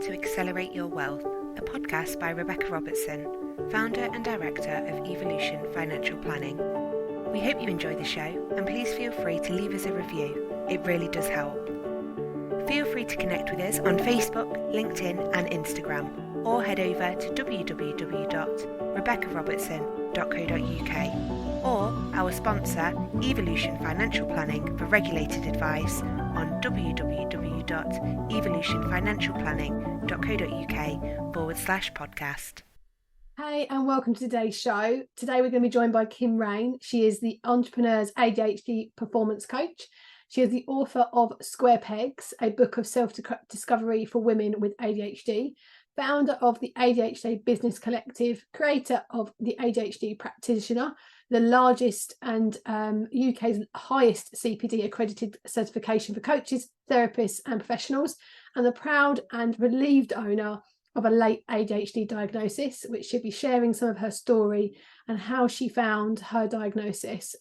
to Accelerate Your Wealth, a podcast by Rebecca Robertson, founder and director of Evolution Financial Planning. We hope you enjoy the show, and please feel free to leave us a review. It really does help. Feel free to connect with us on Facebook, LinkedIn and Instagram, or head over to www.rebeccarobertson.co.uk or our sponsor, Evolution Financial Planning, for regulated advice on www.evolutionfinancialplanning.co.uk/podcast. Hey, and welcome to today's show. Today we're going to be joined by Kim Raine. She is the Entrepreneur's ADHD Performance Coach. She is the author of Square Pegs, a book of self-discovery for women with ADHD, founder of the ADHD Business Collective, creator of the ADHD Practitioner, the largest and UK's highest CPD accredited certification for coaches, therapists and professionals, and the proud and relieved owner of a late ADHD diagnosis, which she'll be sharing some of her story and how she found her diagnosis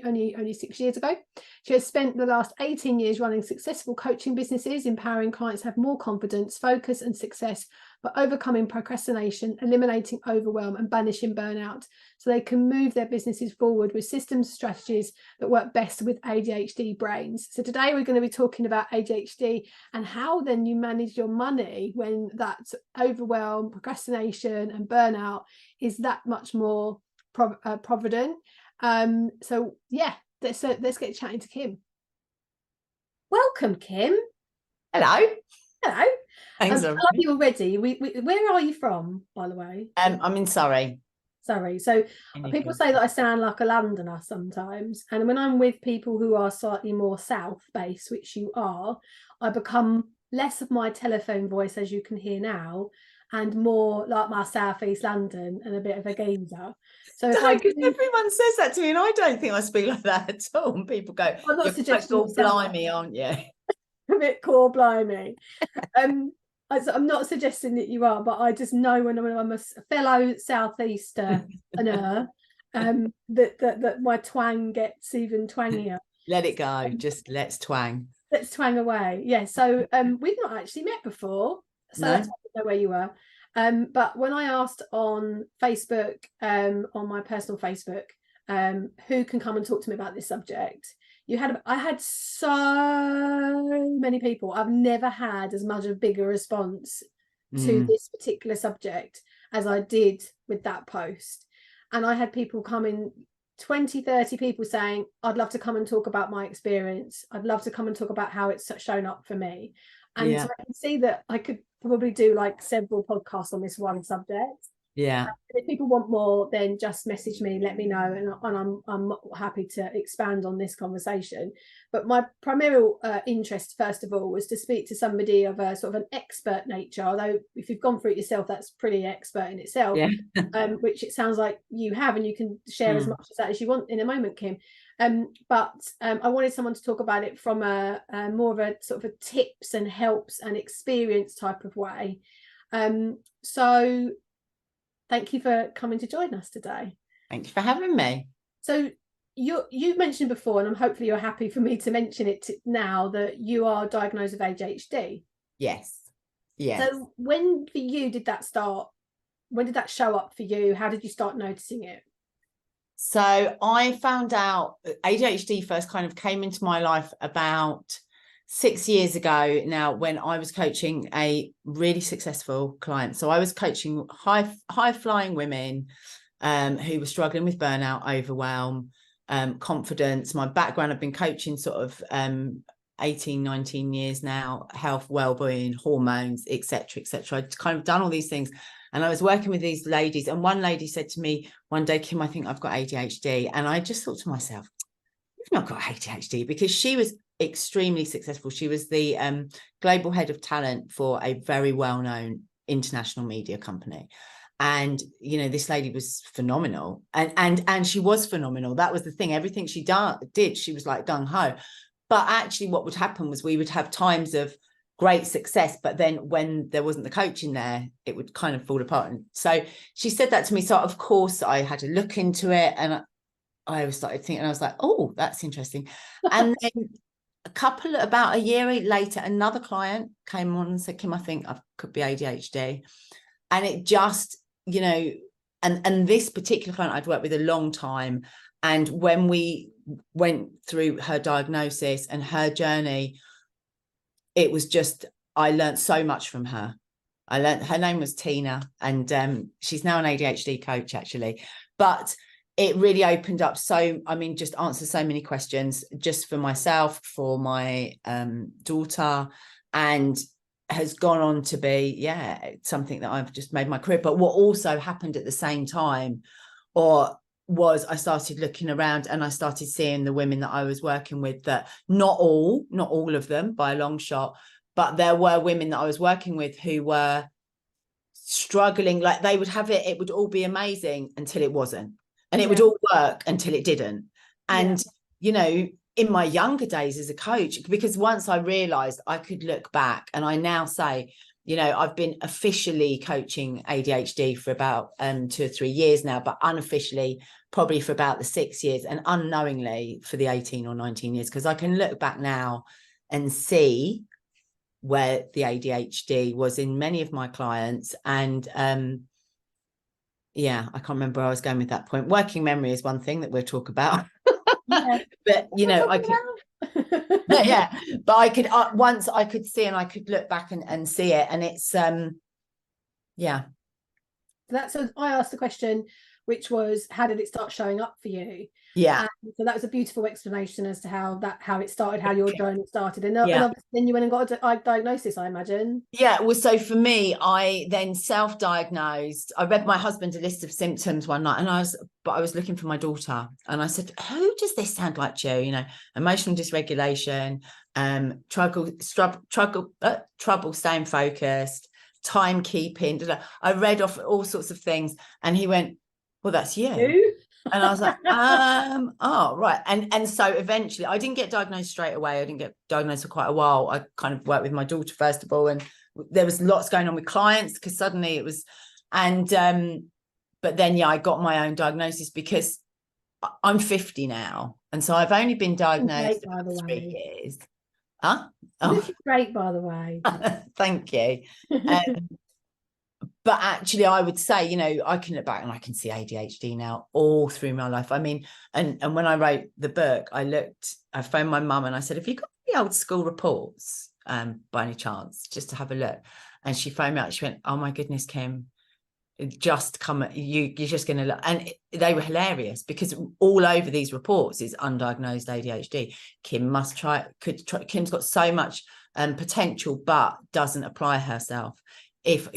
only 6 years ago. She has spent the last 18 years running successful coaching businesses, empowering clients to have more confidence, focus and success by overcoming procrastination, eliminating overwhelm and banishing burnout, so they can move their businesses forward with systems, strategies that work best with ADHD brains. So today we're going to be talking about ADHD and how then you manage your money when that overwhelm, procrastination and burnout is that much more provident. So yeah, let's get chatting to Kim. Welcome, Kim. Hello. I Thanks. love you already. Where are you from, by the way? I'm in Surrey. So people say that I sound like a Londoner sometimes, and when I'm with people who are slightly more south based, which you are, I become less of my telephone voice, as you can hear now, and more like my southeast London and a bit of a geezer. So everyone says that to me, and I don't think I speak like that at all. And people go, I'm not "You're suggesting quite blimey, aren't you?" A bit core blimey. I'm not suggesting that you are, but I just know when I'm a fellow southeaster that my twang gets even twangier. Let it go. Just let's twang. Let's twang away. Yeah. So we've not actually met before, so No. that's why I know where you were. But when I asked on Facebook, on my personal Facebook, who can come and talk to me about this subject, I had so many people. I've never had as much of a bigger response to this particular subject as I did with that post. And I had people come in, 20, 30 people saying, I'd love to come and talk about my experience. I'd love to come and talk about how it's shown up for me. And so I can see that I could probably do like several podcasts on this one subject. Yeah. If people want more, then just message me, let me know, and I'm happy to expand on this conversation. But my primary interest, first of all, was to speak to somebody of a sort of an expert nature. Although if you've gone through it yourself, that's pretty expert in itself. Yeah. Which it sounds like you have, and you can share as much of that as you want in a moment, Kim. But I wanted someone to talk about it from a more of a sort of a tips and helps and experience type of way. So thank you for coming to join us today. Thank you for having me. So you've mentioned before, and hopefully you're happy for me to mention it now, that you are diagnosed with ADHD. Yes. So when for you did that start? When did that show up for you? How did you start noticing it? So I found out ADHD first kind of came into my life about 6 years ago now, when I was coaching a really successful client. So I was coaching high flying women who were struggling with burnout, overwhelm, confidence. My background, I've been coaching sort of 18, 19 years now, health, well-being, hormones, etc. I'd kind of done all these things. And I was working with these ladies, and one lady said to me one day, Kim, I think I've got ADHD. And I just thought to myself, you've not got ADHD, because she was extremely successful. She was the global head of talent for a very well-known international media company. And, you know, this lady was phenomenal. And she was phenomenal. That was the thing. Everything she did, she was like gung-ho. But actually what would happen was we would have times of great success, but then when there wasn't the coaching there, it would kind of fall apart. And so she said that to me. So of course I had to look into it, and I started thinking, I was like, oh, that's interesting. And then about a year later, another client came on and said, Kim, I think I could be ADHD. And it just, you know, and this particular client I'd worked with a long time. And when we went through her diagnosis and her journey, it was just, I learned so much from her. Her name was Tina, and she's now an ADHD coach, actually. But it really opened up just answered so many questions just for myself, for my daughter, and has gone on to be, something that I've just made my career. But what also happened at the same time, was I started looking around and I started seeing the women that I was working with, that not all of them by a long shot, but there were women that I was working with who were struggling. Like, they would have it would all be amazing until it wasn't. And it would all work until it didn't. And, you know, in my younger days as a coach, because once I realized I could look back, and I now say, you know, I've been officially coaching ADHD for about 2 or 3 years now, but unofficially probably for about the 6 years, and unknowingly for the 18 or 19 years, because I can look back now and see where the ADHD was in many of my clients. And I can't remember where I was going with that point. Working memory is one thing that we'll talk about. But, you know, I could but I could once I could see, and I could look back and see it, and it's That's, so I asked the question, which was, how did it start showing up for you? So that was a beautiful explanation as to how it started, how your journey started. And obviously then you went and got a diagnosis, I imagine. Well, so for me, I then self-diagnosed. I read my husband a list of symptoms one night, and I was looking for my daughter, and I said, who does this sound like to you? You know, emotional dysregulation, trouble staying focused, timekeeping. I read off all sorts of things, and he went, well, that's you. And I was like, oh, right. And so eventually I didn't get diagnosed straight away. I didn't get diagnosed for quite a while. I kind of worked with my daughter first of all, and there was lots going on with clients, because suddenly it was, and but then I got my own diagnosis, because I'm 50 now, and so I've only been diagnosed for 3 years. This is great, by the way. Thank you. But actually, I would say, you know, I can look back and I can see ADHD now all through my life. I mean, and when I wrote the book, I phoned my mum and I said, have you got the old school reports by any chance, just to have a look? And she phoned me up. She went, oh my goodness, Kim, just come, you're just going to look. And they were hilarious, because all over these reports is undiagnosed ADHD. Kim Kim's got so much potential, but doesn't apply herself.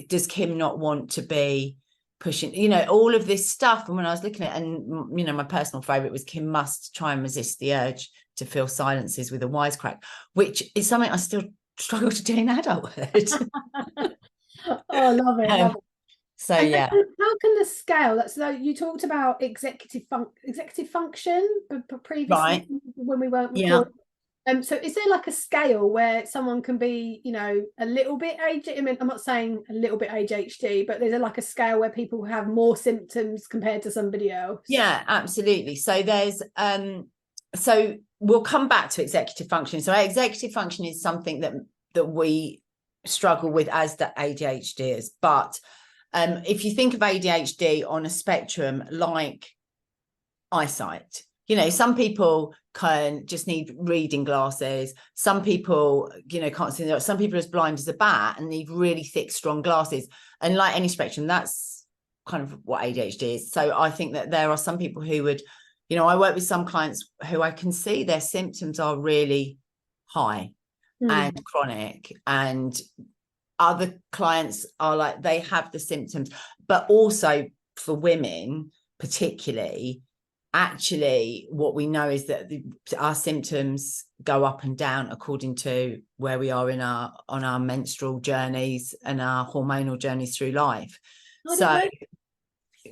Does Kim not want to be pushing, you know, all of this stuff? And when I was looking at it, and, you know, my personal favorite was, Kim must try and resist the urge to fill silences with a wisecrack, which is something I still struggle to do in adulthood. I love it. Love it. So and how can the scale, so you talked about executive function previously, right, when we weren't recording. So is there like a scale where someone can be, you know, a little bit ADHD? I mean, I'm not saying a little bit ADHD, but there's like a scale where people have more symptoms compared to somebody else? Yeah, absolutely. So there's so we'll come back to executive function. So executive function is something that we struggle with as the ADHDers. But if you think of ADHD on a spectrum, like eyesight, you know, some people can just need reading glasses. Some people, you know, can't see. Some people are as blind as a bat and need really thick, strong glasses. And like any spectrum, that's kind of what ADHD is. So I think that there are some people who would, you know, I work with some clients who I can see their symptoms are really high and chronic, and other clients are like, they have the symptoms. But also for women particularly, actually what we know is that our symptoms go up and down according to where we are on our menstrual journeys and our hormonal journeys through life. So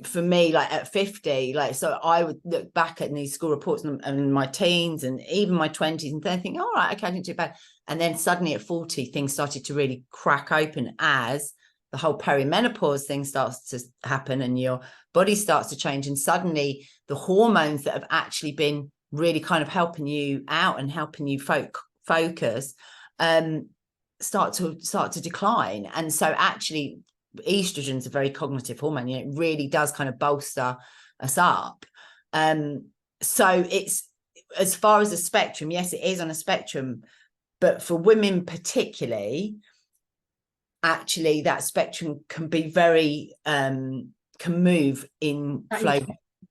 for me, like at 50, like, so I would look back at these school reports and my teens and even my 20s and then think, all right, okay, I didn't do bad. And then suddenly at 40, things started to really crack open as the whole perimenopause thing starts to happen and your body starts to change. And suddenly the hormones that have actually been really kind of helping you out and helping you focus, start to decline. And so actually estrogen is a very cognitive hormone. You know, it really does kind of bolster us up. So it's, as far as a spectrum, yes, it is on a spectrum, but for women particularly, actually that spectrum can be very can move in flow.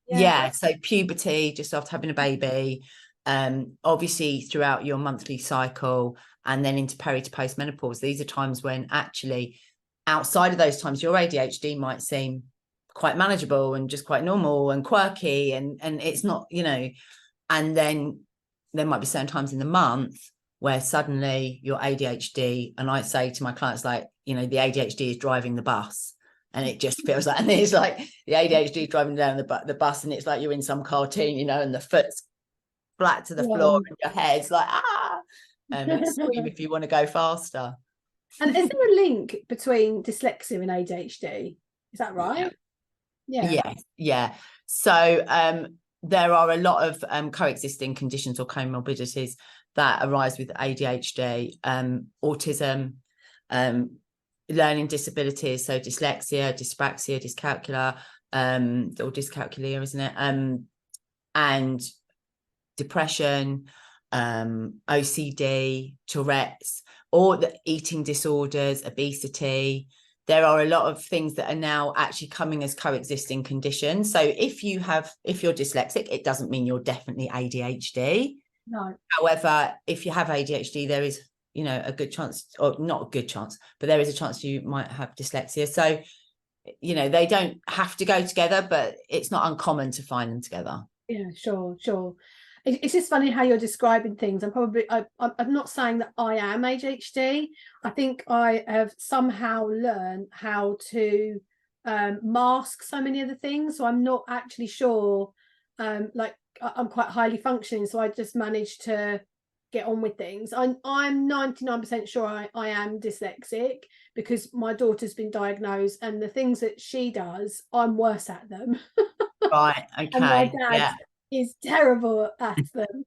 Yeah, so puberty, just after having a baby, obviously throughout your monthly cycle, and then into peri to post menopause. These are times when actually outside of those times your ADHD might seem quite manageable and just quite normal and quirky, and it's not, you know. And then there might be certain times in the month where suddenly your ADHD, and I say to my clients, like, you know, the ADHD is driving the bus, and it just feels like, and it's like the ADHD is driving down the bus, and it's like you're in some cartoon, you know, and the foot's flat to the floor and your head's like, scream if you want to go faster. And is there a link between dyslexia and ADHD? Is that right? Yeah. So there are a lot of coexisting conditions or comorbidities that arise with ADHD, autism, learning disabilities, so dyslexia, dyspraxia, dyscalculia, or dyscalculia, isn't it? And depression, OCD, Tourette's, or the eating disorders, obesity. There are a lot of things that are now actually coming as coexisting conditions. So if you're dyslexic, it doesn't mean you're definitely ADHD. No. However, if you have ADHD, there is, you know, a good chance, or not a good chance, but there is a chance you might have dyslexia. So, you know, they don't have to go together, but it's not uncommon to find them together. Yeah, sure. It's just funny how you're describing things. I'm not saying that I am ADHD. I think I have somehow learned how to mask so many of the things. So I'm not actually sure. Like I'm quite highly functioning, so I just managed to get on with things. I'm 99% sure I am dyslexic, because my daughter's been diagnosed, and the things that she does, I'm worse at them. Right. Okay. And my dad is terrible at them.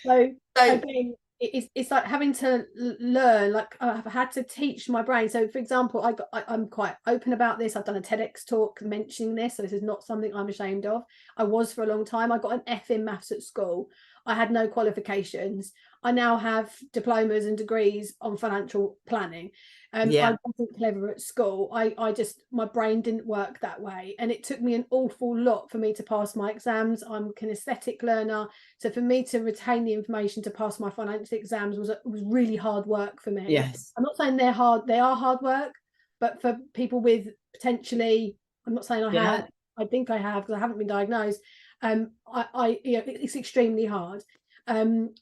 So again, it's like having to learn. Like I've had to teach my brain. So for example, I'm quite open about this. I've done a TEDx talk mentioning this, so this is not something I'm ashamed of. I was for a long time. I got an F in maths at school. I had no qualifications. I now have diplomas and degrees on financial planning. I wasn't clever at school. I just, my brain didn't work that way, and it took me an awful lot for me to pass my exams. I'm a kinesthetic learner, so for me to retain the information to pass my financial exams was really hard work for me. Yes, I'm not saying they're hard; they are hard work, but for people with potentially, I'm not saying I have. I think I have, because I haven't been diagnosed. It's extremely hard.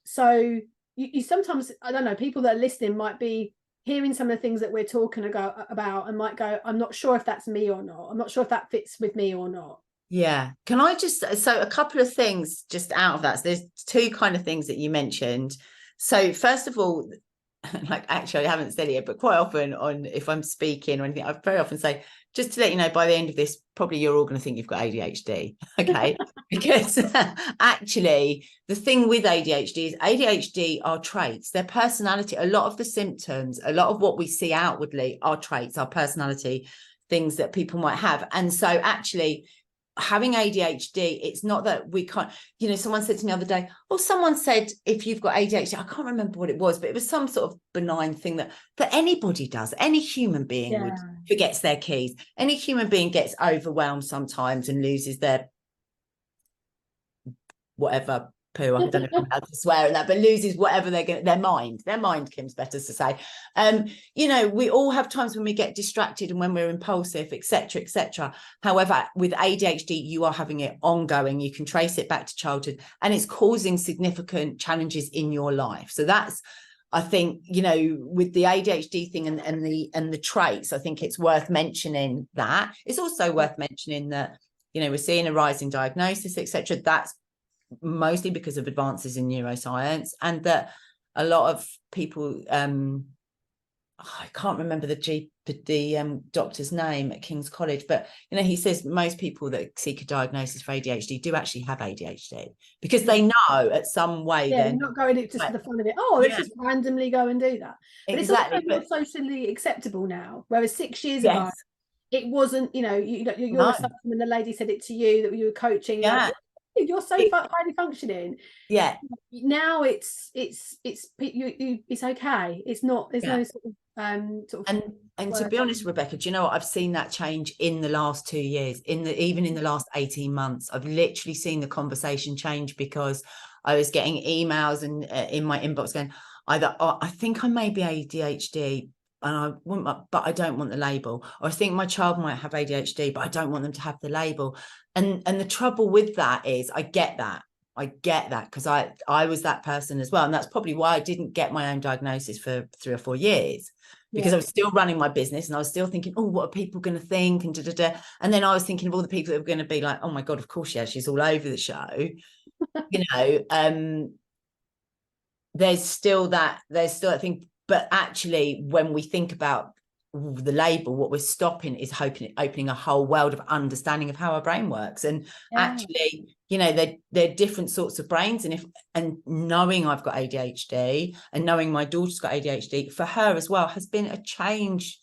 So you sometimes, I don't know, people that are listening might be hearing some of the things that we're talking about and might go, I'm not sure if that's me or not. I'm not sure if that fits with me or not. Yeah. Can I just, so a couple of things just out of that. So there's two kind of things that you mentioned. So first of all, like, actually I haven't said it yet, but quite often if I'm speaking or anything, I very often say, just to let you know, by the end of this, probably you're all going to think you've got ADHD. Okay. Because actually the thing with ADHD is ADHD are traits, their personality. A lot of the symptoms, a lot of what we see outwardly are traits, our personality, things that people might have. And so actually having ADHD, it's not that we can't, you know, someone said to me the other day, someone said, if you've got ADHD, I can't remember what it was, but it was some sort of benign thing that anybody does. Any human being forgets their keys. Any human being gets overwhelmed sometimes and loses their whatever poo. I don't know if I'm allowed to swear in that, but loses whatever their mind, Kim's better to say. You know, we all have times when we get distracted and when we're impulsive, etc. However, with ADHD, you are having it ongoing. You can trace it back to childhood, and it's causing significant challenges in your life. So that's, I think, you know, with the ADHD thing and the traits, I think it's worth mentioning that. It's also worth mentioning that, you know, we're seeing a rise in diagnosis, etc. That's mostly because of advances in neuroscience, and that a lot of people, I can't remember the doctor's name at King's College, but you know, he says most people that seek a diagnosis for ADHD do actually have ADHD because they know at some way. Yeah, they're not going just for the fun of it. Oh, let's just randomly go and do that. But exactly. It's also more socially acceptable now, whereas 6 years Yes. ago it wasn't. You know, you're No. when the lady said it to you that you were coaching. Yeah. You're so highly functioning. Yeah. Now it's okay. It's not. There's no sort of and to be honest, Rebecca, do you know what? I've seen that change in the last 2 years, even in the last 18 months. I've literally seen the conversation change because I was getting emails and in my inbox going either, oh, I think I may be ADHD and I want, but I don't want the label, or I think my child might have ADHD, but I don't want them to have the label. And the trouble with that is I get that because I was that person as well. And that's probably why I didn't get my own diagnosis for 3 or 4 years, because I was still running my business and I was still thinking, oh, what are people going to think? And and then I was thinking of all the people that were going to be like, oh my God, of course, yeah, she's all over the show. You know, there's still that thing. But actually, when we think about the label, what we're stopping is opening a whole world of understanding of how our brain works. And actually, you know, they're different sorts of brains. And knowing I've got ADHD and knowing my daughter's got ADHD for her as well has been a change,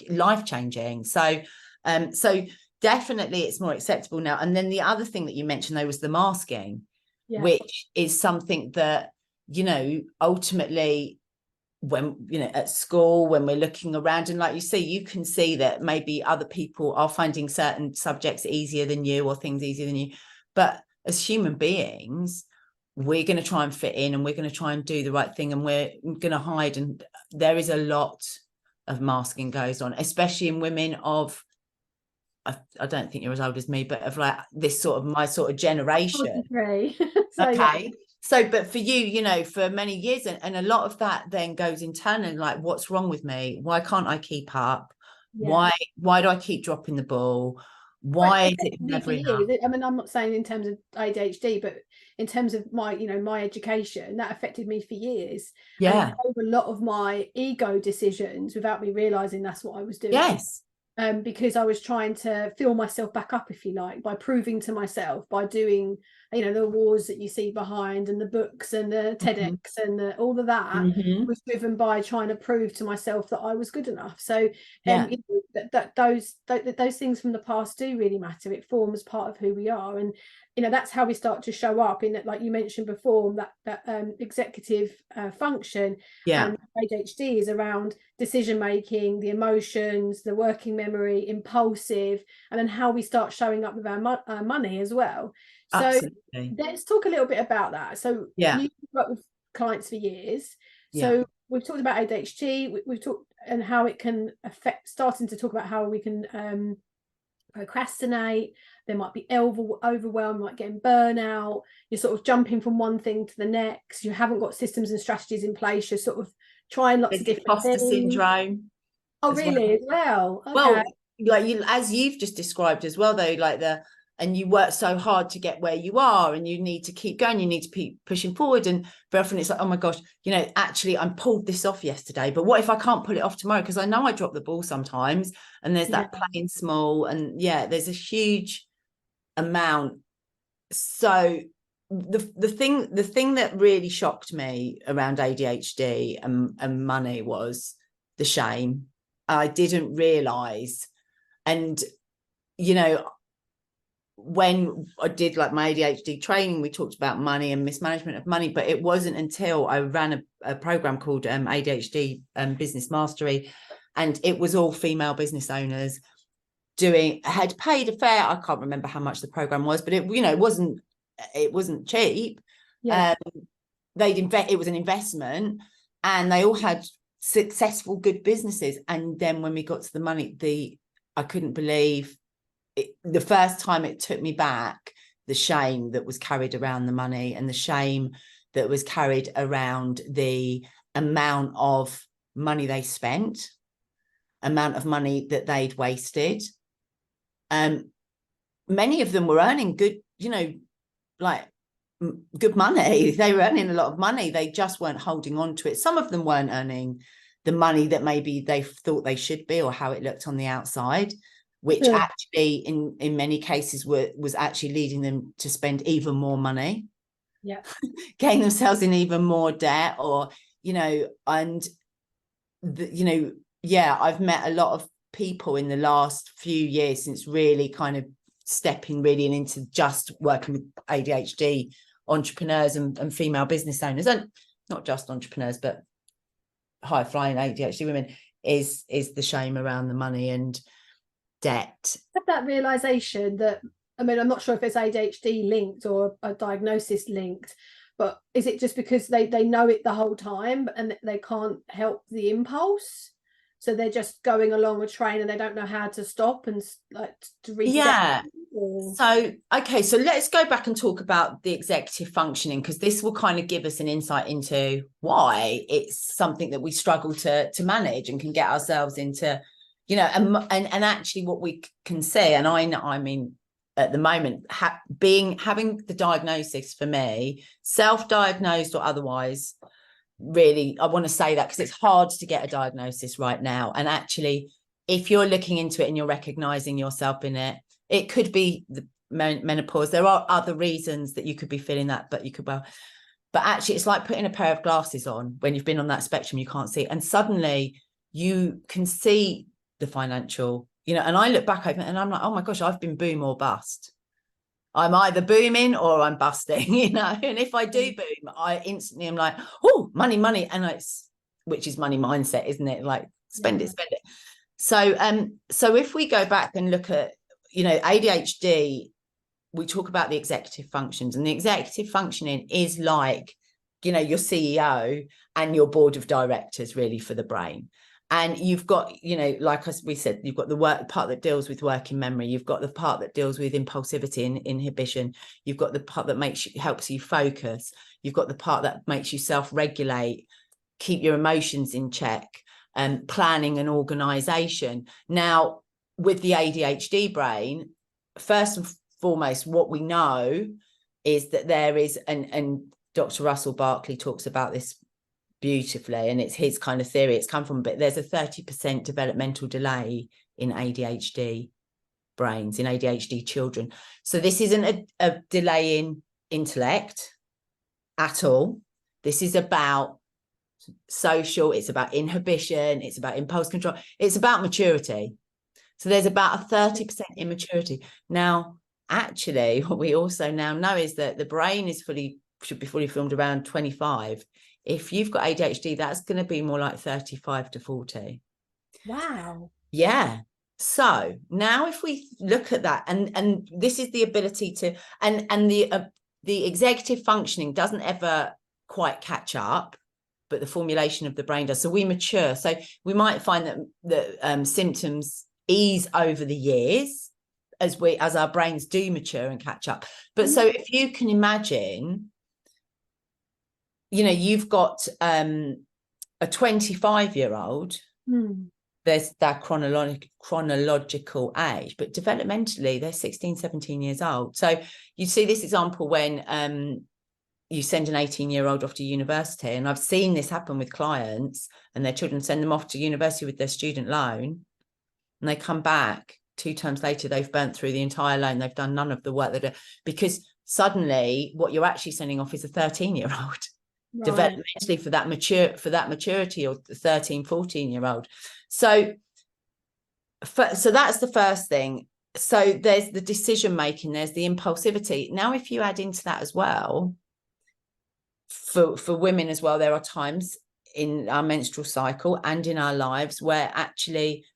life-changing. So definitely it's more acceptable now. And then the other thing that you mentioned though was the masking, which is something that, you know, ultimately when, you know, at school, when we're looking around, and like you see, you can see that maybe other people are finding certain subjects easier than you or things easier than you. But as human beings, we're going to try and fit in and we're going to try and do the right thing and we're going to hide. And there is a lot of masking goes on, especially in women of, I don't think you're as old as me, but of like this sort of my sort of generation. Okay. So, but for you, you know, for many years, and a lot of that then goes internally, like, what's wrong with me? Why can't I keep up? Why do I keep dropping the ball? Why is it never enough? I mean, I'm not saying in terms of ADHD, but in terms of my, you know, my education, that affected me for years. And it drove a lot of my ego decisions without me realizing that's what I was doing. Because I was trying to fill myself back up, if you like, by proving to myself, by doing, you know, the awards that you see behind and the books and the TEDx and all of that was driven by trying to prove to myself that I was good enough. So you know, those things from the past do really matter. It forms part of who we are. And, you know, that's how we start to show up in that, like you mentioned before, that executive function. ADHD is around decision making, the emotions, the working memory, impulsive, and then how we start showing up with our money as well. So let's talk a little bit about that. So you've worked with clients for years. So we've talked about ADHD. We've talked and how it can affect, starting to talk about how we can procrastinate. There might be overwhelm, like getting burnout. You're sort of jumping from one thing to the next. You haven't got systems and strategies in place. You're sort of trying lots of different imposter things. Syndrome. Oh, really? As well. Okay. Well, like you, as you've just described as well, though, like and you work so hard to get where you are and you need to keep going, you need to keep pushing forward. And very often it's like, oh my gosh, you know, actually I pulled this off yesterday, but what if I can't pull it off tomorrow? Because I know I drop the ball sometimes, and there's that playing small, and there's a huge amount. So the thing that really shocked me around ADHD and money was the shame. I didn't realize. And, you know, when I did like my ADHD training, we talked about money and mismanagement of money, but it wasn't until I ran a program called ADHD Business Mastery, and it was all female business owners had paid a fair, I can't remember how much the program was, but it, you know, it wasn't cheap. It was an investment, and they all had successful, good businesses. And then when we got to the money, I couldn't believe it, the first time it took me back, the shame that was carried around the money, and the shame that was carried around the amount of money they spent, amount of money that they'd wasted. Many of them were earning good, you know, like good money. They were earning a lot of money. They just weren't holding on to it. Some of them weren't earning the money that maybe they thought they should be, or how it looked on the outside, which actually in many cases was actually leading them to spend even more money, getting themselves in even more debt, or and I've met a lot of people in the last few years since really kind of stepping really into just working with ADHD entrepreneurs and female business owners, and not just entrepreneurs but high flying ADHD women, is the shame around the money and debt. That realization that, I mean, I'm not sure if it's ADHD linked or a diagnosis linked, but is it just because they know it the whole time and they can't help the impulse, so they're just going along a train and they don't know how to stop and like to reset? So let's go back and talk about the executive functioning, because this will kind of give us an insight into why it's something that we struggle to manage and can get ourselves into, and actually what we can see. And I mean at the moment, having the diagnosis, for me, self-diagnosed or otherwise, really, I want to say that because it's hard to get a diagnosis right now. And actually, if you're looking into it and you're recognizing yourself in it, it could be the menopause. There are other reasons that you could be feeling that, but actually it's like putting a pair of glasses on when you've been on that spectrum, you can't see, and suddenly you can see the financial, and I look back over it and I'm like, oh my gosh, I've been boom or bust. I'm either booming or I'm busting, and if I do boom, I instantly am like, oh, money, and which is money mindset, isn't it? Like spend it. So if we go back and look at, ADHD, we talk about the executive functions, and the executive functioning is like, your CEO and your board of directors really for the brain. And you've got, like we said, you've got the part that deals with working memory. You've got the part that deals with impulsivity and inhibition. You've got the part that helps you focus. You've got the part that makes you self-regulate, keep your emotions in check, and planning and organization. Now, with the ADHD brain, first and foremost, what we know is that there is, and Dr. Russell Barkley talks about this beautifully, and it's his kind of theory it's come from, but there's a 30% developmental delay in ADHD brains, in ADHD children. So this isn't a delay in intellect at all. This is about social, it's about inhibition, it's about impulse control, it's about maturity. So there's about a 30% immaturity. Now, actually, what we also now know is that the brain should be fully formed around 25. If you've got ADHD, that's going to be more like 35 to 40. Wow. Yeah. So now if we look at that, and this is the ability to, and the executive functioning doesn't ever quite catch up, but the formulation of the brain does. So we mature. So we might find that symptoms ease over the years as our brains do mature and catch up. But so if you can imagine, you've got a 25-year-old, there's that chronological age, but developmentally they're 16, 17 years old. So you see this example when you send an 18-year-old off to university, and I've seen this happen with clients and their children, send them off to university with their student loan, and they come back 2 times later, they've burnt through the entire loan, they've done none of the work because suddenly what you're actually sending off is a 13-year-old. Right. Developmentally for that maturity, or the 13, 14-year-old. So that's the first thing. So there's the decision making, there's the impulsivity. Now, if you add into that as well, for women as well, there are times in our menstrual cycle and in our lives where actually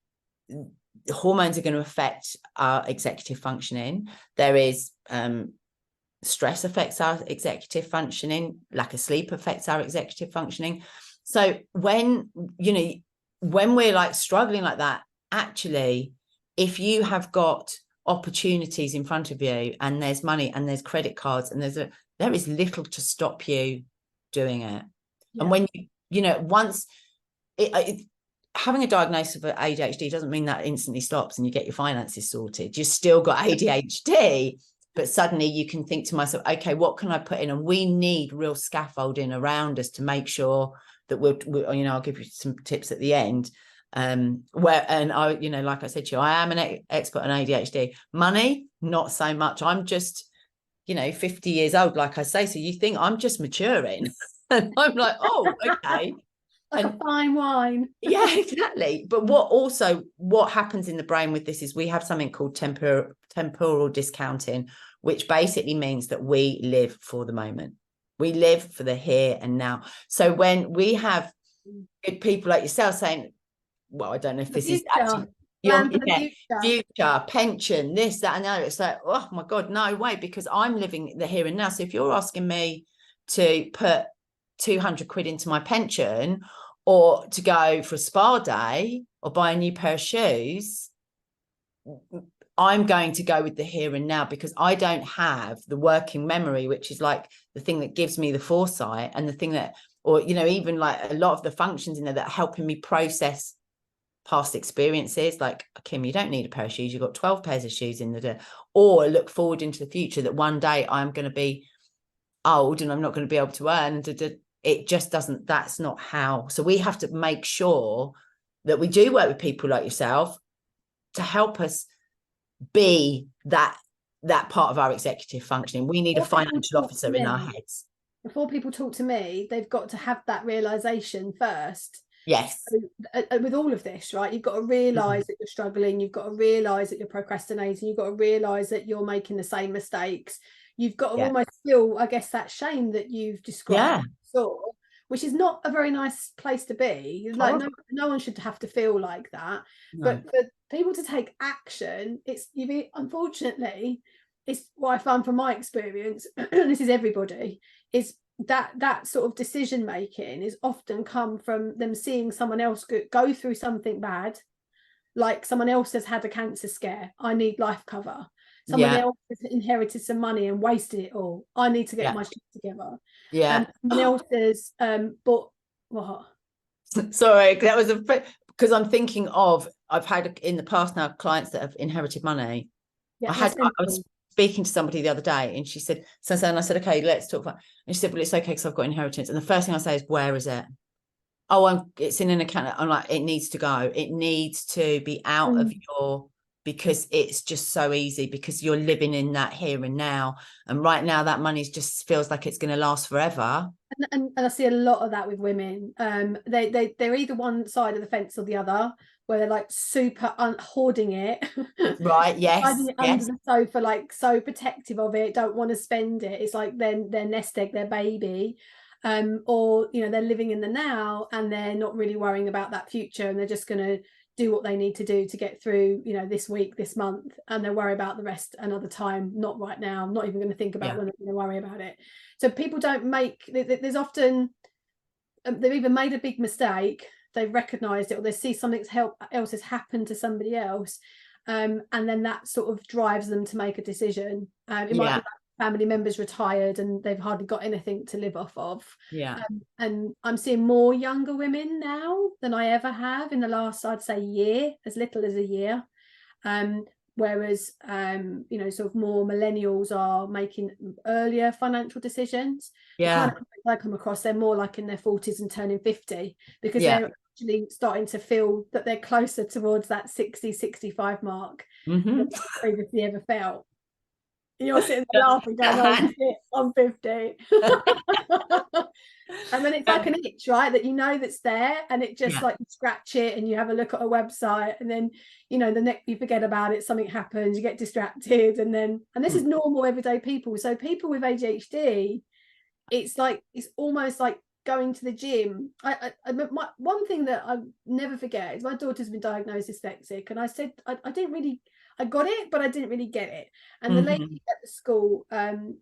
hormones are going to affect our executive functioning. There is stress affects our executive functioning, lack of sleep affects our executive functioning. So when we're like struggling like that, actually, if you have got opportunities in front of you and there's money and there's credit cards and there is little to stop you doing it. Yeah. And when once having a diagnosis of ADHD doesn't mean that instantly stops and you get your finances sorted. You've still got ADHD. But suddenly you can think to myself, okay, what can I put in? And we need real scaffolding around us to make sure that we'll you know, I'll give you some tips at the end. Where, and I, you know, like I said to you, I am an expert on ADHD. Money, not so much. I'm just, you know, 50 years old, like I say. So you think I'm just maturing. And I'm like, oh, okay. Like a fine wine. Yeah, exactly. But what happens in the brain with this is we have something called temporal discounting, which basically means that we live for the moment. We live for the here and now. So when we have good people like yourself saying, well, I don't know if this is actually your future, pension, this, that, and the other. It's like, oh my God, no way, because I'm living the here and now. So if you're asking me to put 200 quid into my pension, or to go for a spa day, or buy a new pair of shoes, I'm going to go with the here and now, because I don't have the working memory, which is like the thing that gives me the foresight, and the thing that, or, you know, even like a lot of the functions in there that are helping me process past experiences. Like, Kim, you don't need a pair of shoes, you've got 12 pairs of shoes in the day. Or look forward into the future, that one day I'm going to be old and I'm not going to be able to earn. It just doesn't, that's not how. So we have to make sure that we do work with people like yourself to help us be that part of our executive functioning. We need a financial officer in our heads. Before people talk to me, they've got to have that realization first. Yes. So, with all of this, right, you've got to realize that you're struggling, you've got to realize that you're procrastinating, you've got to realize that you're making the same mistakes, you've got to almost feel, I guess, that shame that you've described, which is not a very nice place to be. Like, no one should have to feel like that. But for people to take action, unfortunately, it's what I found from my experience, this is everybody, is that sort of decision making is often come from them seeing someone else go through something bad, like someone else has had a cancer scare, I need life cover. Someone else has inherited some money and wasted it all, I need to get my shit together. Someone else has bought what? Sorry, that was because I'm thinking of, I've had in the past now clients that have inherited money. I was speaking to somebody the other day, and she said, and I said, okay, let's talk about, and she said, well, it's okay because I've got inheritance. And the first thing I say is, where is it? Oh, it's in an account. I'm like, it needs to go. It needs to be out of your, because it's just so easy, because you're living in that here and now. And right now that money just feels like it's going to last forever. And I see a lot of that with women. They're either one side of the fence or the other, where they're like super hoarding it. Right, yes. Hiding it under the sofa, like so protective of it, don't want to spend it. It's like their nest egg, their baby. Or, you know, they're living in the now and they're not really worrying about that future, and they're just going to do what they need to do to get through, you know, this week, this month, and they'll worry about the rest another time, not right now. I'm not even going to think about when they're going to worry about it. So people don't there's often, they've either made a big mistake, they've recognized it, or they see something else has happened to somebody else, and then that sort of drives them to make a decision. It might be family members retired and they've hardly got anything to live off of. And I'm seeing more younger women now than I ever have in the last, I'd say, year, as little as a year. Whereas you know, sort of more millennials are making earlier financial decisions. The kind of I come across, they're more like in their 40s and turning 50, because they're actually starting to feel that they're closer towards that 60-65 mark than they previously ever felt. You're sitting there laughing, going, oh shit, I'm 50. And then it's like an itch, right, that you know that's there, and it just like you scratch it and you have a look at a website, and then, you know, the next you forget about it, something happens, you get distracted, and this is normal everyday people. So people with ADHD, it's like, it's almost like going to the gym. One thing that I never forget is my daughter's been diagnosed dyslexic, and I said I got it, but I didn't really get it. And the lady at the school,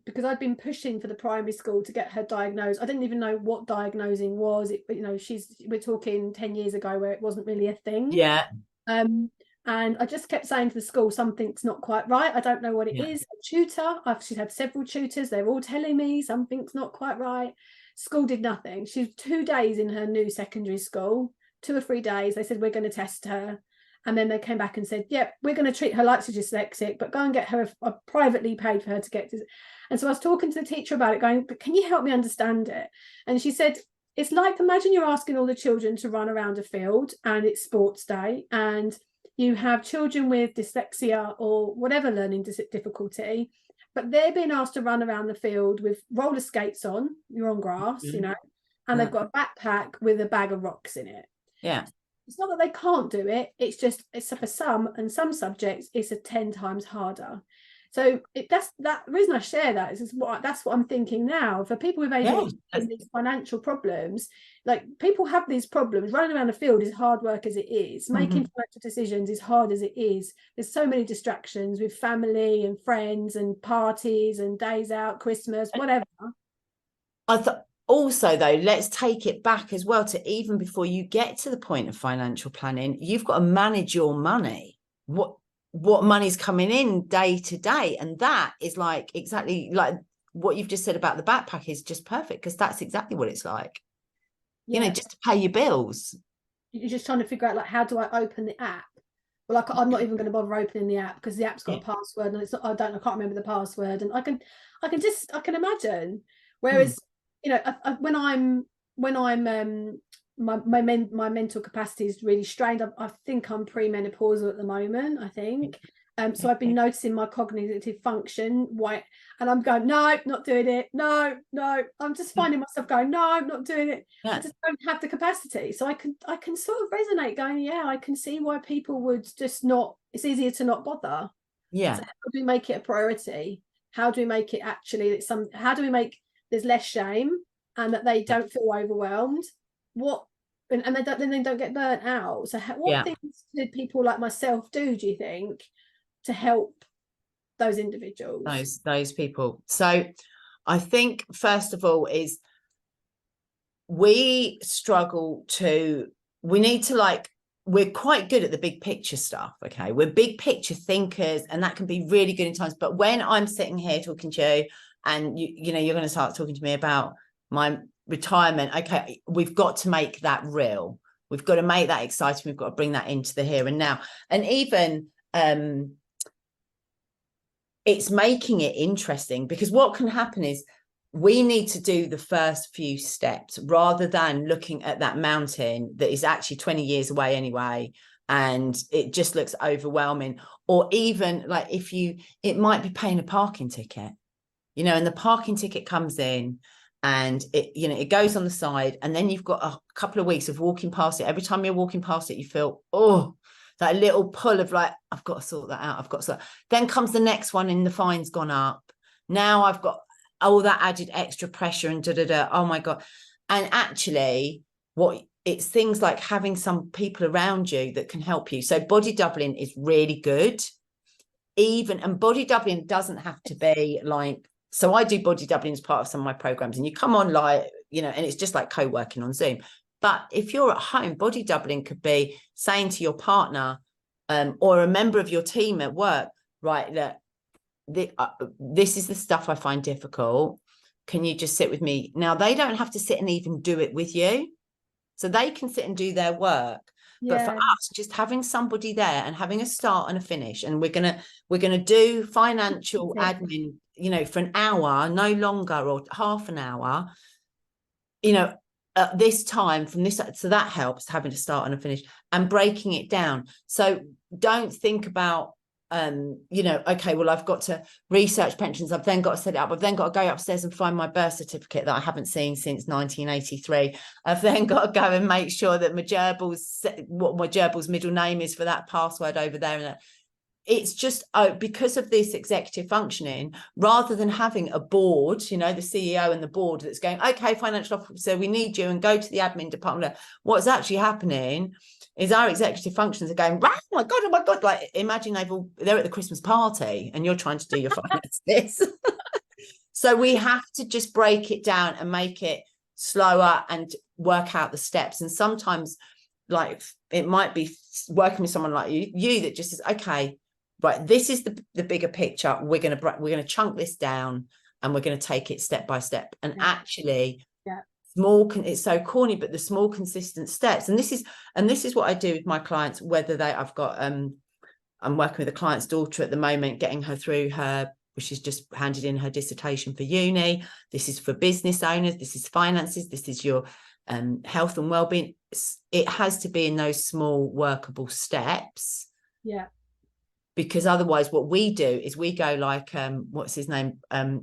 because I'd been pushing for the primary school to get her diagnosed. I didn't even know what diagnosing was. You know, we're talking 10 years ago where it wasn't really a thing. And I just kept saying to the school, something's not quite right. I don't know what it is. A tutor, she's had several tutors. They're all telling me something's not quite right. School did nothing. She was 2 days in her new secondary school, 2 or 3 days. They said, we're going to test her. And then they came back and said, we're going to treat her like she's dyslexic, but go and get her privately paid for her to get this. And so I was talking to the teacher about it, going, but can you help me understand it? And she said, it's like, imagine you're asking all the children to run around a field and it's sports day, and you have children with dyslexia or whatever learning difficulty, but they're being asked to run around the field with roller skates on, you're on grass, you know, and they've got a backpack with a bag of rocks in it. Yeah. It's not that they can't do it, it's just, it's for some, and some subjects it's 10 times harder. So that's the reason I share that is that's what I'm thinking now. For people with ADHD and these financial problems, like, people have these problems. Running around the field is hard work as it is. Making financial decisions is hard as it is. There's so many distractions with family and friends and parties and days out, Christmas, whatever. Also, though, let's take it back as well to even before you get to the point of financial planning, you've got to manage your money. What money's coming in day to day, and that is like exactly like what you've just said about the backpack is just perfect, because that's exactly what it's like. You know, just to pay your bills. You're just trying to figure out, like, how do I open the app? Well, like, I'm not even going to bother opening the app because the app's got a password, and it's not, I can't remember the password, and I can imagine. Whereas you know, when I'm my mental capacity is really strained. I think I'm premenopausal at the moment, I think. So I've been noticing my cognitive function, and I'm going, no, not doing it. No. I'm just finding myself going, no, I'm not doing it. I just don't have the capacity. So I can sort of resonate, going, yeah, I can see why people would just not, it's easier to not bother. Yeah. So how do we make it a priority? How do we make it actually how do we make there's less shame, and that they don't feel overwhelmed? And they don't get burnt out. So what things did people like myself do you think, to help those individuals, those people? So I think first of all is we need to, like, we're quite good at the big picture stuff. Okay, we're big picture thinkers, and that can be really good in times. But when I'm sitting here talking to you, and you know, you're going to start talking to me about my retirement, okay, we've got to make that real. We've got to make that exciting. We've got to bring that into the here and now. And even it's making it interesting, because what can happen is we need to do the first few steps rather than looking at that mountain that is actually 20 years away anyway, and it just looks overwhelming. Or even like, it might be paying a parking ticket, you know, and the parking ticket comes in, and it goes on the side, and then you've got a couple of weeks of walking past it. Every time you're walking past it, you feel, that little pull of like, I've got to sort that out. Then comes the next one, and the fine's gone up. Now I've got all that added extra pressure and oh my God. And actually it's things like having some people around you that can help you. So body doubling is really good. And body doubling doesn't have to be like, so I do body doubling as part of some of my programs, and you come on, like, you know, and it's just like co-working on Zoom. But if you're at home, body doubling could be saying to your partner or a member of your team at work, right, that this is the stuff I find difficult. Can you just sit with me? Now, they don't have to sit and even do it with you. So they can sit and do their work. But for us, just having somebody there and having a start and a finish, and we're gonna do financial admin, you know, for an hour, no longer, or half an hour, you know, at this time from this. So that helps, having a start and a finish, and breaking it down. So don't think about you know, okay, well, I've got to research pensions, I've then got to set it up, I've then got to go upstairs and find my birth certificate that I haven't seen since 1983. I've then got to go and make sure that what my gerbil's middle name is for that password over there. And it's just because of this executive functioning, rather than having a board, you know, the CEO and the board that's going, okay, financial officer, we need you, and go to the admin department. What's actually happening is our executive functions are going, oh my God, like, imagine they're at the Christmas party and you're trying to do your finances. So we have to just break it down and make it slower and work out the steps. And sometimes, like, it might be working with someone like you that just says, okay, right, this is the bigger picture. We're going to chunk this down, and we're going to take it step by step. And actually, it's so corny, but the small consistent steps. And this is what I do with my clients, whether I'm working with a client's daughter at the moment, getting her through she's just handed in her dissertation for uni. This is for business owners. This is finances. This is your health and well-being, it has to be in those small workable steps. Yeah. Because otherwise what we do is we go like what's his name, Wile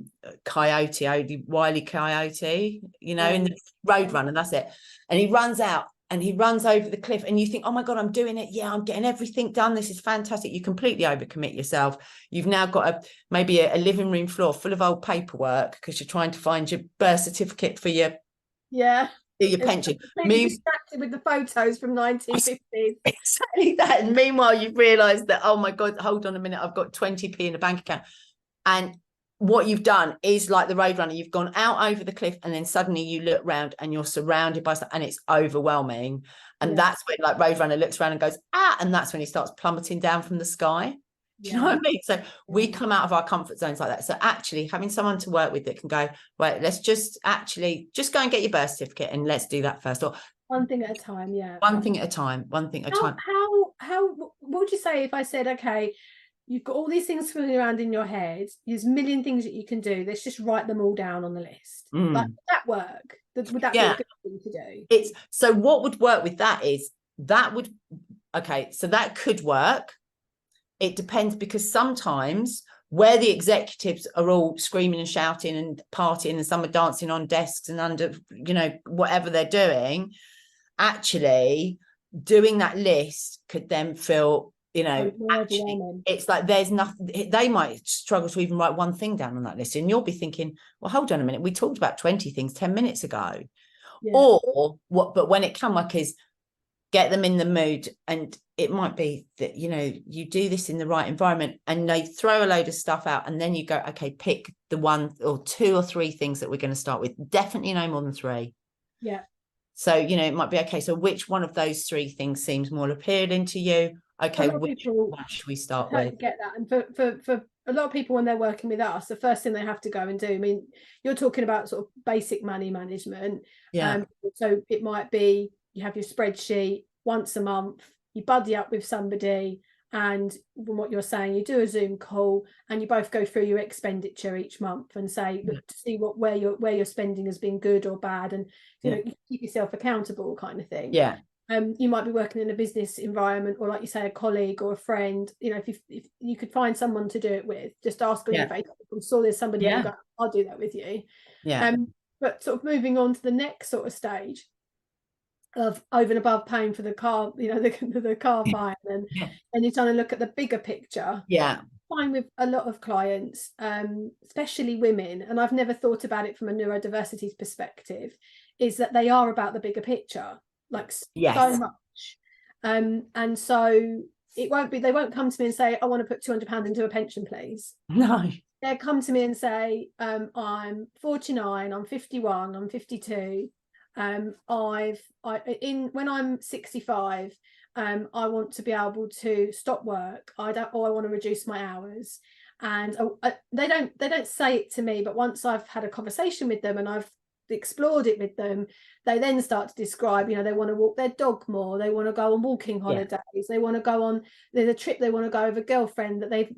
E. Coyote, you know, in the road run, and that's it. And he runs out and he runs over the cliff, and you think, oh my God, I'm doing it, yeah, I'm getting everything done, this is fantastic. You completely overcommit yourself. You've now got maybe a living room floor full of old paperwork because you're trying to find your birth certificate for your pension. Distracted with the photos from 1950s. Exactly that. And meanwhile, you've realised that, oh my God, hold on a minute, I've got 20p in a bank account. And what you've done is like the roadrunner, you've gone out over the cliff, and then suddenly you look around and you're surrounded by stuff, and it's overwhelming. And that's when like roadrunner looks around and goes, and that's when he starts plummeting down from the sky. Do you know what I mean? So we come out of our comfort zones like that. So actually having someone to work with that can go, right, let's just go and get your birth certificate, and let's do that first. Or one thing at a time. One thing at a time. How what would you say if I said, okay, you've got all these things swimming around in your head, there's a million things that you can do, let's just write them all down on the list. Like, would that work? Would that be a good thing to do? So what would work with that is so that could work. It depends, because sometimes where the executives are all screaming and shouting and partying, and some are dancing on desks and under, you know, whatever they're doing, actually doing that list could then feel, you know, actually, it's like there's nothing. They might struggle to even write one thing down on that list, and you'll be thinking, well, hold on a minute, we talked about 20 things 10 minutes ago. Or what? But when it comes like is get them in the mood, and it might be that, you know, you do this in the right environment, and they throw a load of stuff out, and then you go, okay, pick the one or two or three things that we're going to start with. Definitely no more than three. So, you know, it might be, okay, so which one of those three things seems more appealing to you? Okay, which one should we start with? Get that. And for a lot of people, when they're working with us, the first thing they have to go and do, I mean, you're talking about sort of basic money management. So it might be, you have your spreadsheet once a month, you buddy up with somebody, and from what you're saying, you do a Zoom call, and you both go through your expenditure each month and say, look, to see where your spending has been good or bad, and you know, you keep yourself accountable, kind of thing. You might be working in a business environment, or like you say, a colleague or a friend. You know, if you could find someone to do it with, just ask on your Facebook, I'm sure there's somebody who go, I'll do that with you. But sort of moving on to the next sort of stage of over and above paying for the car, you know, the car fine, and you're trying to look at the bigger picture. Fine with a lot of clients, especially women, and I've never thought about it from a neurodiversity perspective, is that they are about the bigger picture, like so much. And so they won't come to me and say, I want to put £200 into a pension, please. No. They'll come to me and say, I'm 49, I'm 51, I'm 52. When I'm 65, I want to be able to stop work. I want to reduce my hours. And they don't say it to me, but once I've had a conversation with them and I've explored it with them, they then start to describe, you know, they want to walk their dog more, they want to go on walking holidays, they want to go on, there's a trip they want to go with a girlfriend that they've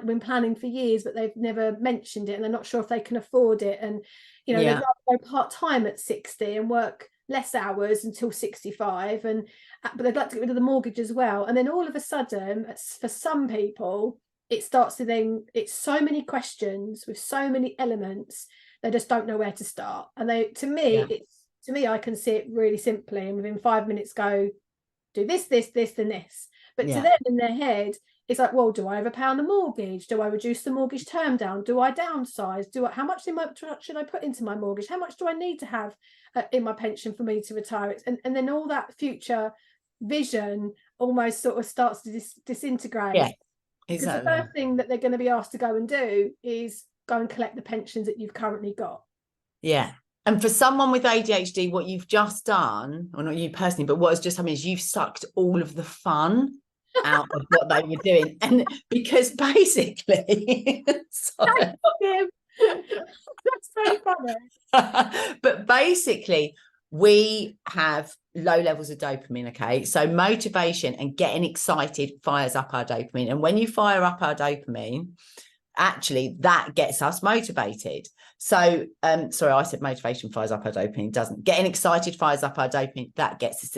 been planning for years, but they've never mentioned it, and they're not sure if they can afford it, and you know, they'd rather go part-time at 60 and work less hours until 65, but they'd like to get rid of the mortgage as well. And then all of a sudden, for some people, it starts to then, it's so many questions with so many elements, they just don't know where to start. And to me, I can see it really simply, and within 5 minutes go, do this, and this. But to them in their head, it's like, well, do I overpay on the mortgage? Do I reduce the mortgage term down? Do I downsize? How much should I put into my mortgage? How much do I need to have in my pension for me to retire? And then all that future vision almost sort of starts to disintegrate. Yeah, exactly. Because the first thing that they're going to be asked to go and do is go and collect the pensions that you've currently got. Yeah. And for someone with ADHD, what you've just done, or not you personally, but what has just happened is you've sucked all of the fun out of what they were doing. And because basically that's so funny. But basically we have low levels of dopamine. Okay, so motivation and getting excited fires up our dopamine, and when you fire up our dopamine, actually that gets us motivated. So sorry, I said motivation fires up our dopamine. It doesn't. Getting excited fires up our dopamine. That gets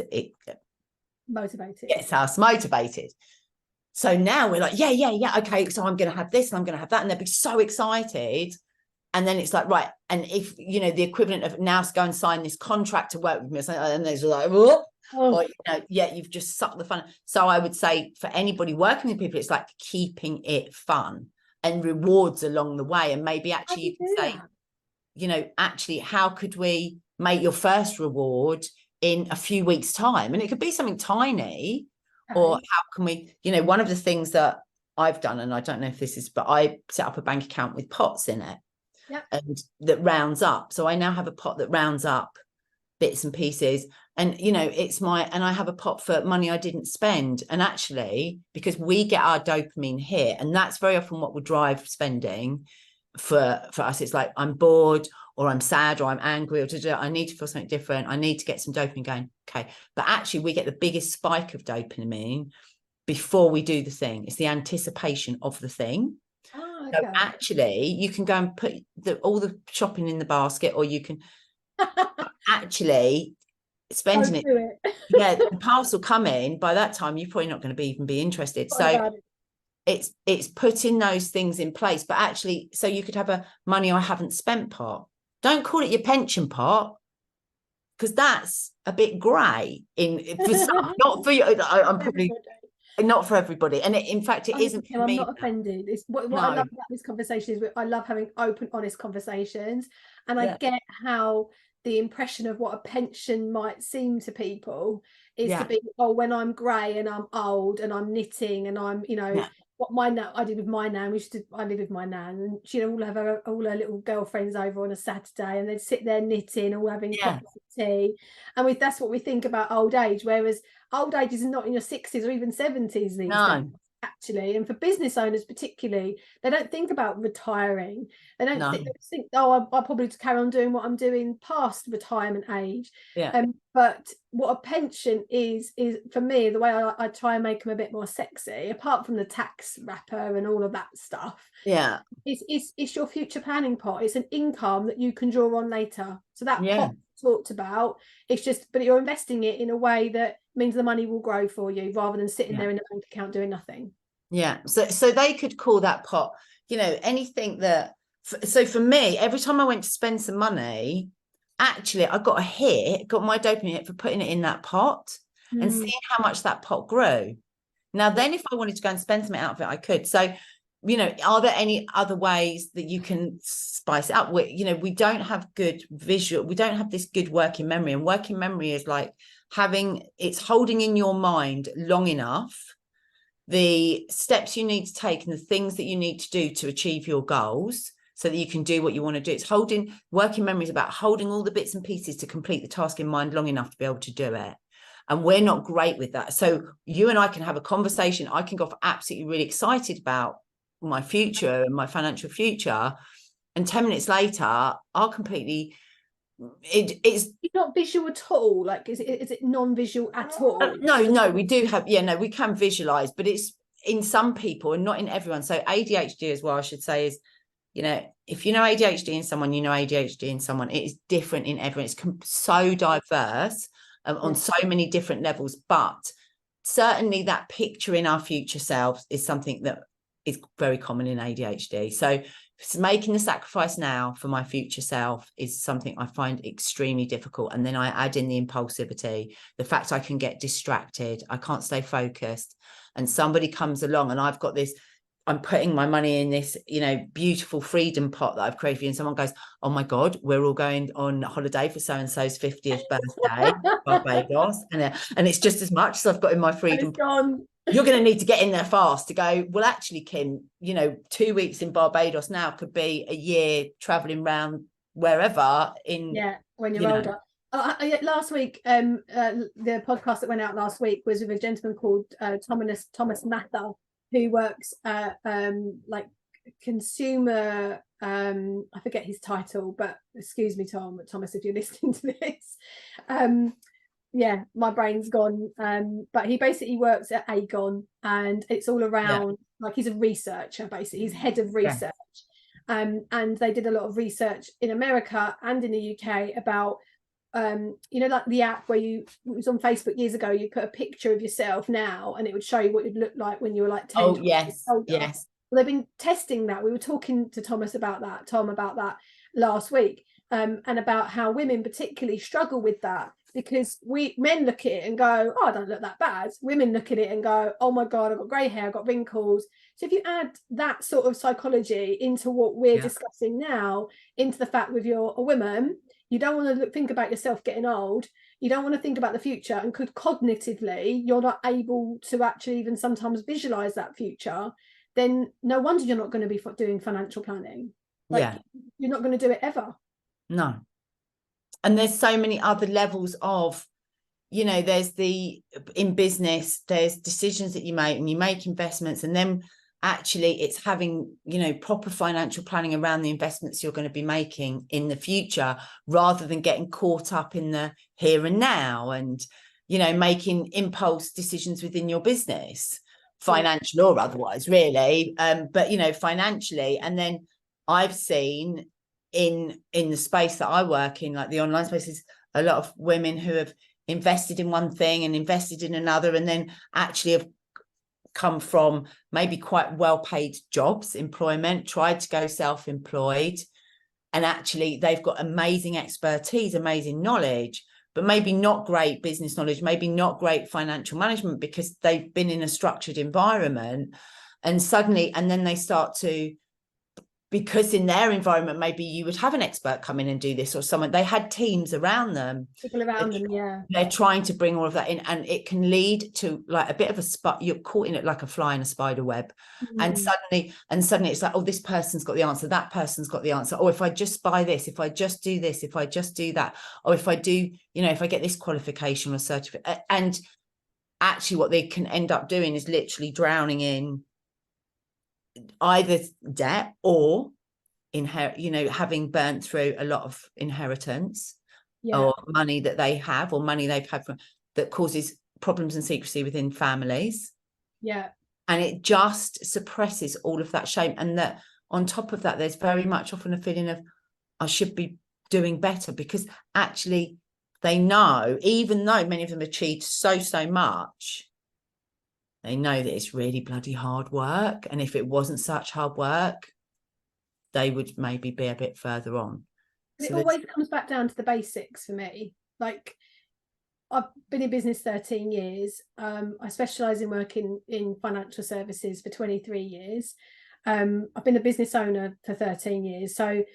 us motivated. So now we're like, yeah, okay, so I'm going to have this and I'm going to have that, and they'll be so excited. And then it's like, right, and if, you know, the equivalent of now go and sign this contract to work with me, and there's like, or, you know, you've just sucked the fun. So I would say for anybody working with people, it's like keeping it fun and rewards along the way. And maybe actually you can say, you know, actually, how could we make your first reward in a few weeks' time? And it could be something tiny, or how can we, you know, one of the things that I've done, and I don't know if this is, but I set up a bank account with pots in it. And that rounds up. So I now have a pot that rounds up bits and pieces, and you know, and I have a pot for money I didn't spend. And actually, because we get our dopamine here, and that's very often what will drive spending for us. It's like, I'm bored, or I'm sad, or I'm angry, or I need to feel something different, I need to get some dopamine going. Okay, but actually we get the biggest spike of dopamine before we do the thing. It's the anticipation of the thing. So actually, you can go and put all the shopping in the basket, or you can actually spending it. Yeah, the parcel come in. By that time, you're probably not going to even be interested. So it's putting those things in place. But actually, so you could have a money I haven't spent pot. Don't call it your pension pot, because that's a bit grey for some, not for you. I'm probably. Not for everybody, and in fact it isn't for me. I'm not offended. It's what I love about this conversation is I love having open, honest conversations, and I get how the impression of what a pension might seem to people is to be, oh, when I'm grey and I'm old and I'm knitting and I'm, you know, what I did with my nan. I live with my nan, and she'd all have all her little girlfriends over on a Saturday, and they'd sit there knitting, all having cups of tea, and that's what we think about old age. Whereas old age is not in your 60s or even 70s these days, actually. And for business owners particularly, they don't think about retiring. They don't think, oh, I'll probably carry on doing what I'm doing past retirement age. But what a pension is for me, the way I try and make them a bit more sexy, apart from the tax wrapper and all of that stuff, it's your future planning pot. It's an income that you can draw on later. So that pot talked about, it's just, but you're investing it in a way that means the money will grow for you, rather than sitting there in a bank account doing nothing. So they could call that pot, you know, anything that, so for me, every time I went to spend some money, actually I got my dopamine hit for putting it in that pot and seeing how much that pot grew. Now then, if I wanted to go and spend something out of it, I could. So, you know, are there any other ways that you can spice it up? We don't have good visual, we don't have this good working memory, and working memory is like it's holding in your mind long enough the steps you need to take and the things that you need to do to achieve your goals, so that you can do what you want to do. Working memory is about holding all the bits and pieces to complete the task in mind long enough to be able to do it. And we're not great with that. So you and I can have a conversation. I can go off absolutely really excited about my future and my financial future, and 10 minutes later I'll completely it's not visual at all. Like, is it non-visual at all? No, we do have, we can visualize, but it's in some people and not in everyone. So ADHD as well, I should say, is, you know, if you know ADHD in someone, you know ADHD in someone. It is different in everyone. It's so diverse on so many different levels, but certainly that picture in our future selves is something that is very common in ADHD. So making the sacrifice now for my future self is something I find extremely difficult. And then I add in the impulsivity, the fact I can get distracted, I can't stay focused, and somebody comes along and I've got this, I'm putting my money in this, you know, beautiful freedom pot that I've created for you, and someone goes, oh my God, we're all going on holiday for so-and-so's 50th birthday, Barbados, and it's just as much as I've got in my freedom pot. You're going to need to get in there fast to go, well, actually, Kim, you know, 2 weeks in Barbados now could be a year traveling around wherever when you're older. Last week, the podcast that went out last week was with a gentleman called Thomas Mather, who works like consumer, I forget his title, but excuse me, Thomas, if you're listening to this, yeah, my brain's gone. But he basically works at Aegon, and it's all around, like, he's a researcher, basically. He's head of research. And they did a lot of research in America and in the UK about, you know, like the app where it was on Facebook years ago, you put a picture of yourself now and it would show you what you'd look like when you were like 10 Oh, 20 years older. yes. Well, they've been testing that. We were talking to Tom about that last week, and about how women particularly struggle with that, because men look at it and go, oh, I don't look that bad. Women look at it and go, oh my God, I've got grey hair, I've got wrinkles. So if you add that sort of psychology into what we're discussing now, into the fact with you're a woman, you don't want to think about yourself getting old. You don't want to think about the future, and could cognitively, you're not able to actually even sometimes visualize that future, then no wonder you're not going to be doing financial planning. Like, you're not going to do it ever. No. And there's so many other levels of, you know, in business, there's decisions that you make, and you make investments, and then actually it's having, you know, proper financial planning around the investments you're going to be making in the future, rather than getting caught up in the here and now and, you know, making impulse decisions within your business, financial or otherwise, really. But, you know, financially. And then I've seen in the space that I work in, like the online spaces, a lot of women who have invested in one thing and invested in another, and then actually have come from maybe quite well-paid jobs, employment, tried to go self-employed, and actually they've got amazing expertise, amazing knowledge, but maybe not great business knowledge, maybe not great financial management, because they've been in a structured environment, and then they start to, because in their environment, maybe you would have an expert come in and do this, or someone, they had teams around them, people around them, they're trying to bring all of that in, and it can lead to like a bit of you're caught in it like a fly in a spider web. And suddenly it's like, oh, this person's got the answer, that person's got the answer, oh, if I just buy this, if I just do this, if I just do that, or if I do, you know, if I get this qualification or certificate. And actually what they can end up doing is literally drowning in either debt or you know, having burnt through a lot of inheritance or money that they have, or money they've had that causes problems and secrecy within families. And it just suppresses all of that shame. And that on top of that, there's very much often a feeling of, I should be doing better, because actually they know, even though many of them achieved so much, they know that it's really bloody hard work. And if it wasn't such hard work, they would maybe be a bit further on. It always comes back down to the basics for me. Like, I've been in business 13 years. I specialise in working in financial services for 23 years. I've been a business owner for 13 years. So,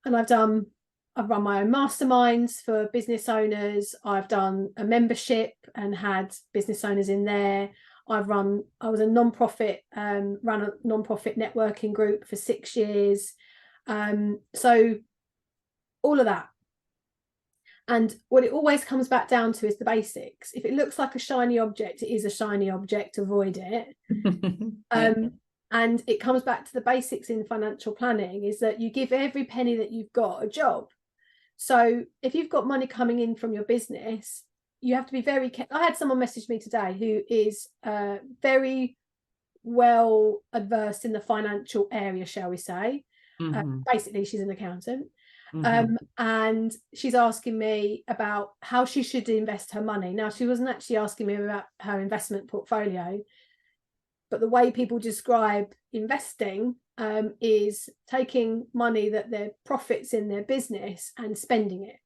and I've run my own masterminds for business owners. I've done a membership and had business owners in there. I was a non-profit, ran a non-profit networking group for 6 years. So all of that. And what it always comes back down to is the basics. If it looks like a shiny object, it is a shiny object, avoid it. And it comes back to the basics in financial planning, is that you give every penny that you've got a job. So if you've got money coming in from your business, you have to be very careful. I had someone message me today who is very well adversed in the financial area, shall we say. Basically, she's an accountant. And she's asking me about how she should invest her money. Now, she wasn't actually asking me about her investment portfolio, but the way people describe investing is taking money that their profits in their business and spending it.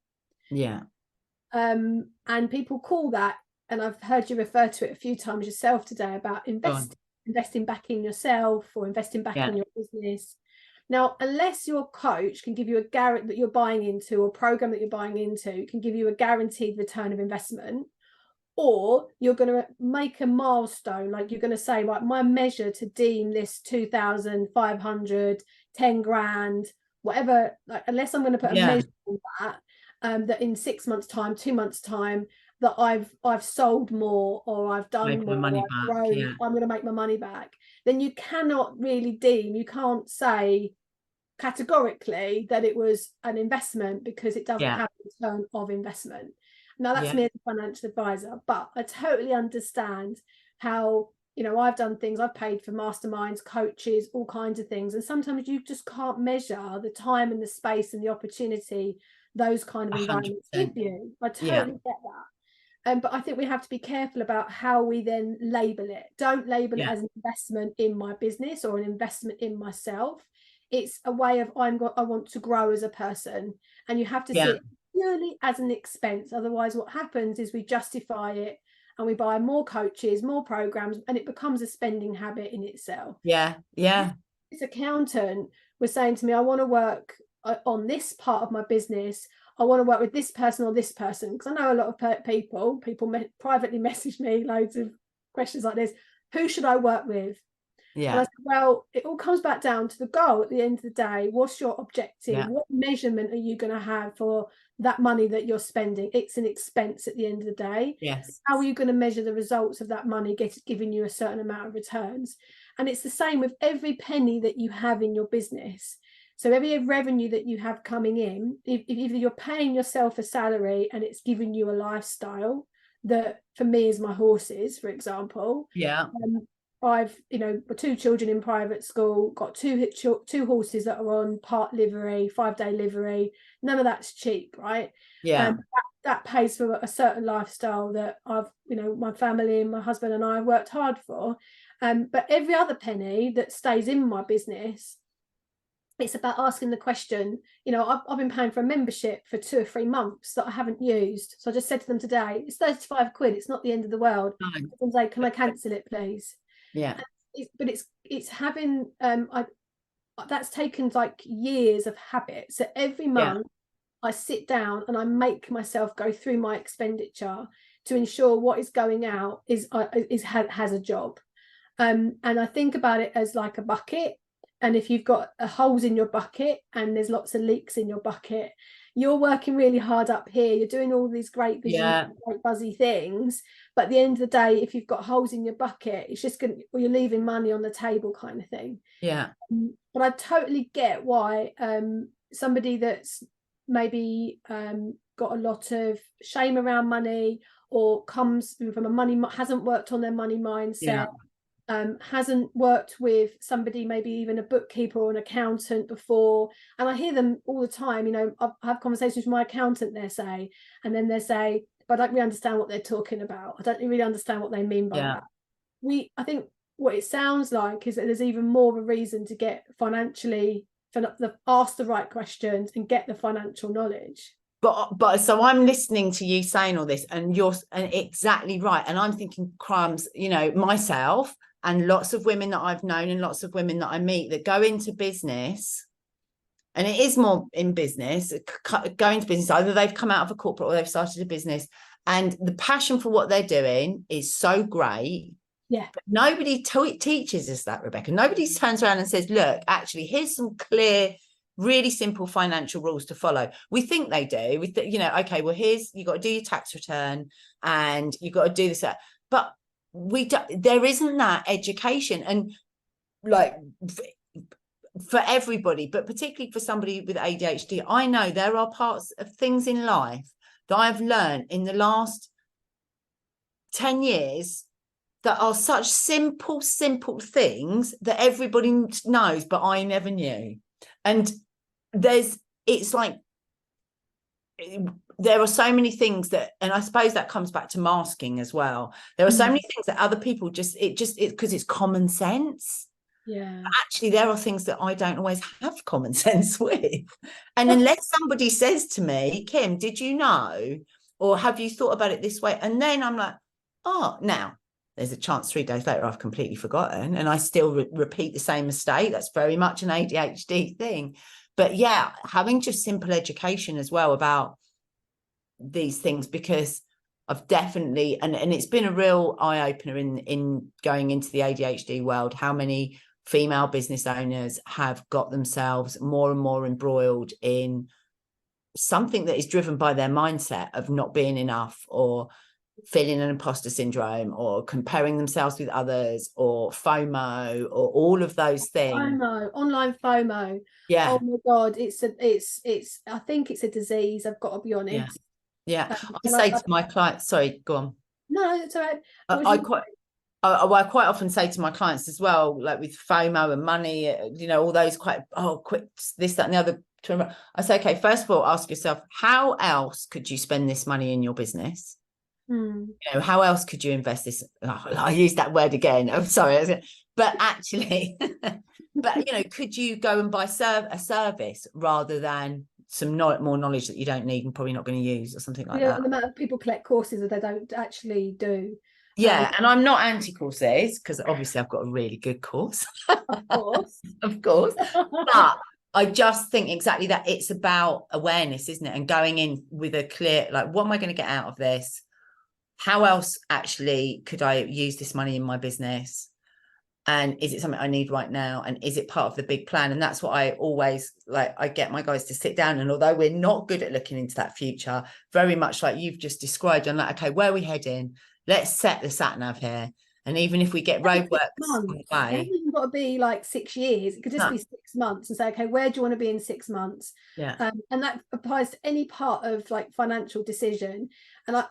And people call that, and I've heard you refer to it a few times yourself today, about investing back in yourself, or investing back in your business. Now, unless your coach can give you a guarantee that you're buying into, or program that you're buying into can give you a guaranteed return of investment, or you're going to make a milestone, like you're going to say, right, my measure to deem this 2,500, 10 grand, whatever, like, unless I'm going to put a measure on that, that in 6 months' time, 2 months' time, that I've sold more, or I've done more, I'm going to make my money back, then you cannot really deem, you can't say categorically that it was an investment, because it doesn't have a return of investment. Now that's me as a financial advisor, but I totally understand how, you know, I've done things, I've paid for masterminds, coaches, all kinds of things, and sometimes you just can't measure the time and the space and the opportunity those kind of environments 100%. give you. I totally get that. But I think we have to be careful about how we then label it. Don't label it as an investment in my business or an investment in myself. It's a way of I want to grow as a person, and you have to see it purely as an expense. Otherwise, what happens is we justify it and we buy more coaches, more programs, and it becomes a spending habit in itself. This accountant was saying to me, I want to work on this part of my business. I want to work with this person or this person, because I know a lot of people privately message me loads of questions like this. Who should I work with? And I said, well, it all comes back down to the goal at the end of the day. What's your objective? What measurement are you going to have for that money that you're spending? It's an expense at the end of the day. How are you going to measure the results of that money giving you a certain amount of returns? And it's the same with every penny that you have in your business. So every revenue that you have coming in, if either you're paying yourself a salary and it's giving you a lifestyle, that for me is my horses, for example. I've, you know, 2 children in private school, got two horses that are on part livery, 5-day livery. None of that's cheap, right? That pays for a certain lifestyle that I've, you know, my family and my husband and I have worked hard for. But every other penny that stays in my business, it's about asking the question, you know, I've been paying for a membership for 2 or 3 months that I haven't used. So I just said to them today, it's 35 quid. It's not the end of the world. I say, can I cancel it, please? But it's having, that's taken like years of habit. So every month I sit down and I make myself go through my expenditure to ensure what is going out has a job. And I think about it as like a bucket. And if you've got holes in your bucket and there's lots of leaks in your bucket, you're working really hard up here. You're doing all these great vision, great buzzy things. But at the end of the day, if you've got holes in your bucket, it's just you're leaving money on the table kind of thing. But I totally get why somebody that's maybe got a lot of shame around money, or comes from hasn't worked on their money mindset, hasn't worked with somebody, maybe even a bookkeeper or an accountant before. And I hear them all the time, you know, I have conversations with my accountant, they say, but I don't really understand what they're talking about. I don't really understand what they mean by that. I think what it sounds like is that there's even more of a reason to get ask the right questions and get the financial knowledge. But so I'm listening to you saying all this, and you're exactly right. And I'm thinking, crumbs, you know, myself and lots of women that I've known and lots of women that I meet that go into business, and it is more in business, going to business, either they've come out of a corporate or they've started a business, and the passion for what they're doing is so great. But nobody teaches us that, Rebecca. Nobody turns around and says, look, actually, here's some clear, really simple financial rules to follow. We think they do. You know, okay, well, you got to do your tax return and you got to do this, that. But there isn't that education, and like for everybody, but particularly for somebody with ADHD, I know there are parts of things in life that I've learned in the last 10 years that are such simple things that everybody knows, but I never knew. And it's like, there are so many things that, and I suppose that comes back to masking as well. There are so many things that other people it's because it's common sense. But actually, there are things that I don't always have common sense with. And unless somebody says to me, Kim, did you know? Or have you thought about it this way? And then I'm like, oh, now there's a chance 3 days later I've completely forgotten and I still repeat the same mistake. That's very much an ADHD thing. But yeah, having just simple education as well about these things, because I've definitely, and it's been a real eye-opener in going into the ADHD world, how many female business owners have got themselves more and more embroiled in something that is driven by their mindset of not being enough, or feeling an imposter syndrome, or comparing themselves with others, or FOMO, or all of those things. FOMO, online FOMO. Oh my God, it's I think it's a disease, I've got to be honest. Yeah. I And say to my clients, sorry, go on. no, it's all right. I quite often say to my clients as well, like with FOMO and money, all those quite, quick, this, that, and the other. I say, okay, first of all, ask yourself, how else could you spend this money in your business? How else could you invest this? I use that word again. I'm sorry. But actually, could you go and buy a service rather than some more knowledge that you don't need and probably not going to use or something like that? The amount of people collect courses that they don't actually do. Yeah, and I'm not anti-courses because obviously I've got a really good course. Of course. Of course. But I just think exactly that it's about awareness, isn't it? And going in with a clear, like, what am I going to get out of this? How else actually could I use this money in my business? And is it something I need right now? And is it part of the big plan? And that's what I always like. I get my guys to sit down. And although we're not good at looking into that future, very much like you've just described, I'm like, okay, where are we heading? Let's set the sat nav here. And even if we get roadworks on the way, it hasn't even got to be like 6 years. It could just be 6 months and say, okay, where do you want to be in 6 months? Yeah. And that applies to any part of like financial decision. And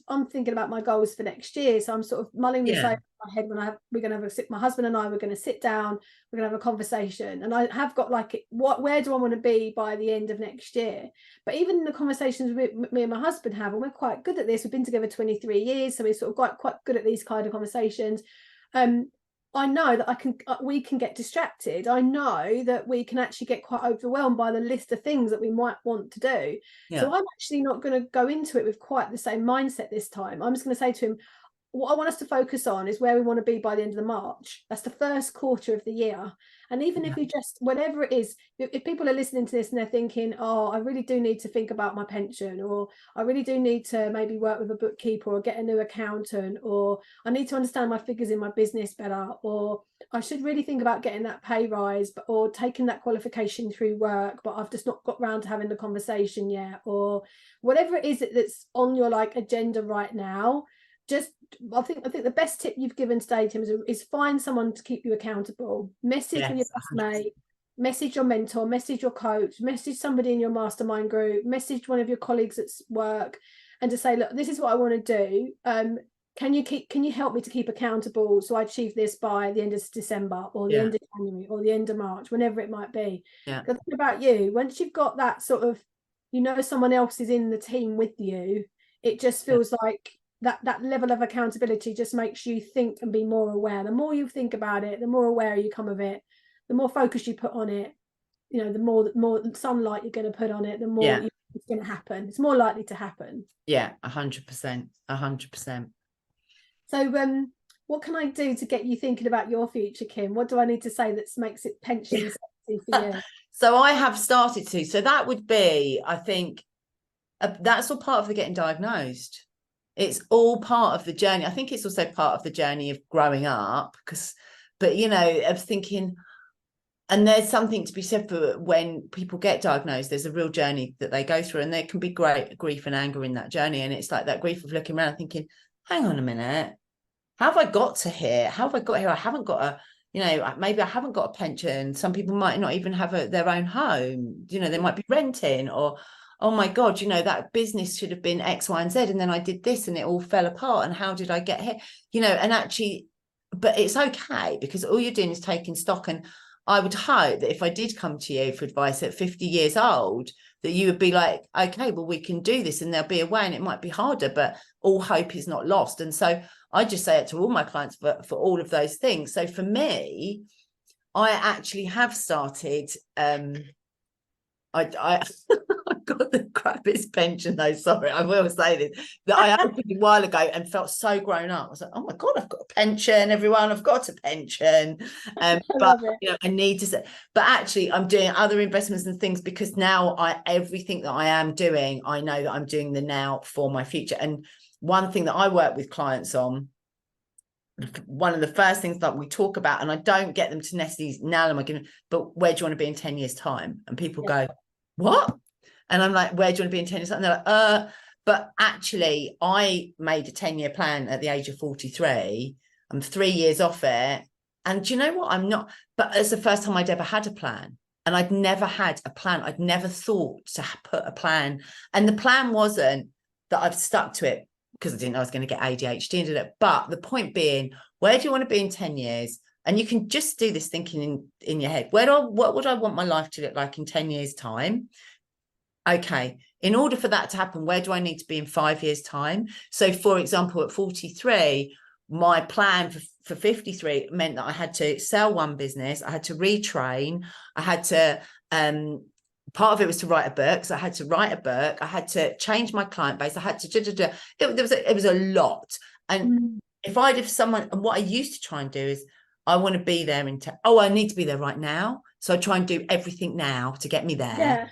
I'm thinking about my goals for next year. So I'm sort of mulling this over in my head we're going to have my husband and I, we're going to sit down, we're going to have a conversation. And I have got like, where do I want to be by the end of next year? But even in the conversations me and my husband have, and we're quite good at this, we've been together 23 years. So we're sort of quite good at these kind of conversations. I know that we can get distracted. I know that we can actually get quite overwhelmed by the list of things that we might want to do. Yeah. So I'm actually not going to go into it with quite the same mindset this time. I'm just going to say to him, what I want us to focus on is where we want to be by the end of the March. That's the first quarter of the year. And even if you just, whatever it is, if people are listening to this and they're thinking, oh, I really do need to think about my pension, or I really do need to maybe work with a bookkeeper or get a new accountant, or I need to understand my figures in my business better, or I should really think about getting that pay rise, or taking that qualification through work, but I've just not got around to having the conversation yet, or whatever it is that's on your like agenda right now. I think the best tip you've given today, Tim, is find someone to keep you accountable. Message with your classmate, message your mentor, message your coach, message somebody in your mastermind group, message one of your colleagues at work, and to say, look, this is what I want to do. Can you help me to keep accountable so I achieve this by the end of December or the end of January or the end of March, whenever it might be. The thing about you, once you've got that sort of, someone else is in the team with you, it just feels like that level of accountability just makes you think and be more aware. The more you think about it, the more aware you come of it, the more focus you put on it, the more sunlight you're going to put on it, the more it's going to happen. It's more likely to happen. 100%. So what can I do to get you thinking about your future, Kim? What do I need to say that makes it pension sexy for you? So I have started to. So that would be, I think, that's all part of the getting diagnosed. It's all part of the journey. I think it's also part of the journey of growing up, of thinking, and there's something to be said for when people get diagnosed, there's a real journey that they go through, and there can be great grief and anger in that journey. And it's like that grief of looking around and thinking, hang on a minute, how have I got to here? How have I got here? I haven't got maybe I haven't got a pension. Some people might not even have their own home. They might be renting, or, oh my God, that business should have been X, Y, and Z. And then I did this and it all fell apart. And how did I get here? And actually, but it's okay, because all you're doing is taking stock. And I would hope that if I did come to you for advice at 50 years old, that you would be like, okay, well, we can do this, and there'll be a way, and it might be harder, but all hope is not lost. And so I just say it to all my clients for all of those things. So for me, I actually have started, I got the crappiest pension though. Sorry, I will say this, that I opened a while ago and felt so grown up. I was like, oh my God, I've got a pension, everyone, I've got a pension. But I need to say, but actually I'm doing other investments and things, because now everything that I am doing, I know that I'm doing the now for my future. And one thing that I work with clients on, one of the first things that we talk about, and I don't get them to necessarily now am I giving, but where do you want to be in 10 years time? And people go, what? And I'm like, where do you want to be in 10 years time? And they're like, but actually I made a 10-year plan at the age of 43. I'm 3 years off it. And do you know what? I'm not, but it's the first time I'd ever had a plan. And I'd never had a plan. I'd never thought to put a plan. And the plan wasn't that I've stuck to it because I didn't know I was going to get ADHD and did it. But the point being, where do you want to be in 10 years? And you can just do this thinking in your head. What would I want my life to look like in 10 years' time? Okay, in order for that to happen, where do I need to be in 5 years' time? So, for example, at 43, my plan for 53 meant that I had to sell one business, I had to retrain, I had to, part of it was to write a book. So I had to write a book, I had to change my client base, I had to, it was a lot. And if I'd have someone, and what I used to try and do is, I want to be there I need to be there right now. So I try and do everything now to get me there. Yeah.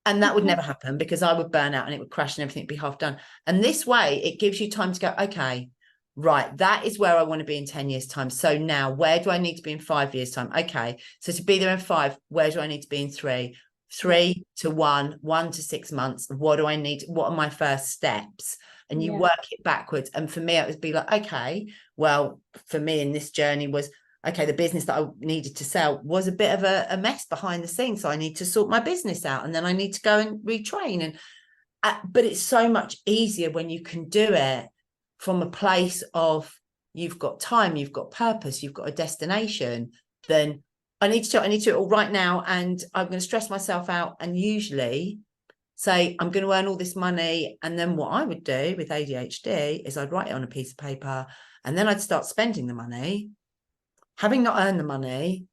And that would never happen because I would burn out and it would crash and everything would be half done. And this way, it gives you time to go, okay, right, that is where I want to be in 10 years' time. So now, where do I need to be in 5 years' time? Okay, so to be there in 5, where do I need to be in 3? 3 to 1 to 6 months. What do I need? What are my first steps? And you work it backwards. And for me, it would be like, okay, well, for me in this journey was, okay, the business that I needed to sell was a bit of a mess behind the scenes. So I need to sort my business out, and then I need to go and retrain. And but it's so much easier when you can do it from a place of you've got time, you've got purpose, you've got a destination. Then I need to do it all right now, and I'm going to stress myself out. And usually say I'm going to earn all this money. And then what I would do with ADHD is I'd write it on a piece of paper, and then I'd start spending the money, having not earned the money,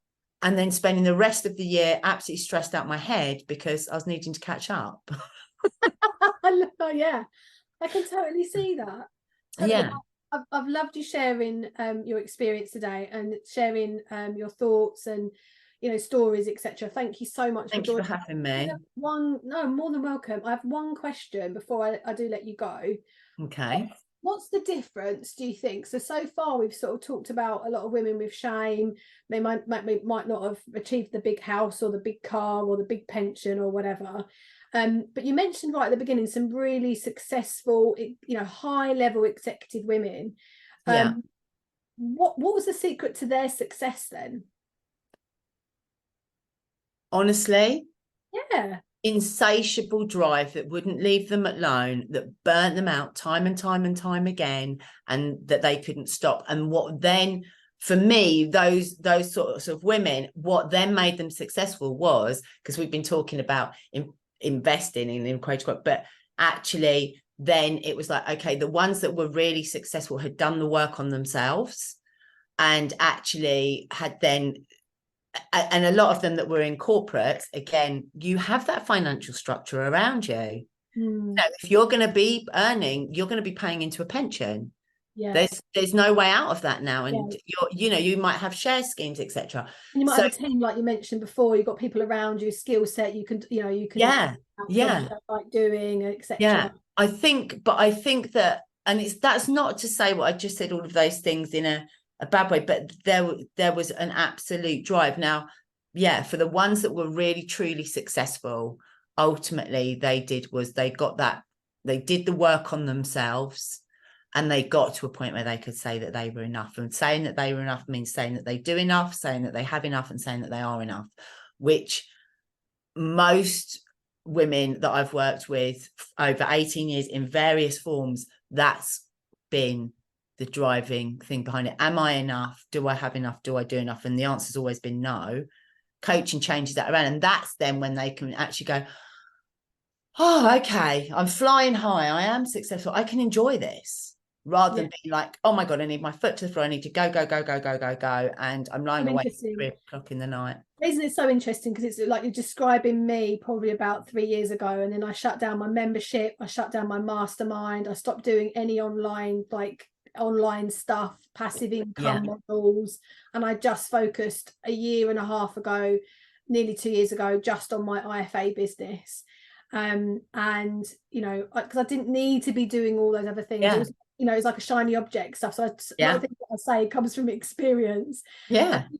and then spending the rest of the year absolutely stressed out my head because I was needing to catch up. Yeah, I can totally see that. Totally. Yeah. I've loved you sharing your experience today and sharing your thoughts and stories, etc. Thank you so much. Thank you for having me. No, more than welcome. I have one question before I do let you go. Okay. What's the difference, do you think? So far we've sort of talked about a lot of women with shame. They might not have achieved the big house or the big car or the big pension or whatever. But you mentioned right at the beginning some really successful, high level executive women. What was the secret to their success then? Honestly, insatiable drive that wouldn't leave them alone, that burnt them out time and time and time again, and that they couldn't stop. And what then, for me, those sorts of women, what then made them successful was, because we've been talking about investing in quote unquote, but actually then it was like, okay, the ones that were really successful had done the work on themselves and actually had then, and a lot of them that were in corporates, again, you have that financial structure around you. So if you're going to be earning, you're going to be paying into a pension. There's no way out of that now. And you might have share schemes, etc. You might have a team, like you mentioned before. You've got people around you, skill set. You can like doing, etc. I think that, and that's not to say what I just said, all of those things in a bad way, but there was an absolute drive. Now, for the ones that were really truly successful, ultimately they did the work on themselves, and they got to a point where they could say that they were enough. And saying that they were enough means saying that they do enough, saying that they have enough, and saying that they are enough, which most women that I've worked with over 18 years in various forms, that's been the driving thing behind it. Am I enough? Do I have enough? Do I do enough? And the answer's always been no. Coaching changes that around, and that's then when they can actually go, oh, okay, I'm flying high, I am successful, I can enjoy this, rather than being like, oh my God, I need my foot to the floor, I need to go, and I'm lying awake at 3 o'clock in the night. Isn't it so interesting? Because it's like you're describing me probably about 3 years ago, and then I shut down my membership, I shut down my mastermind, I stopped doing any online stuff, passive income models, and I just focused a year and a half ago, nearly 2 years ago, just on my IFA business. And because I didn't need to be doing all those other things. It was, it's like a shiny object stuff. So I think what I say comes from experience.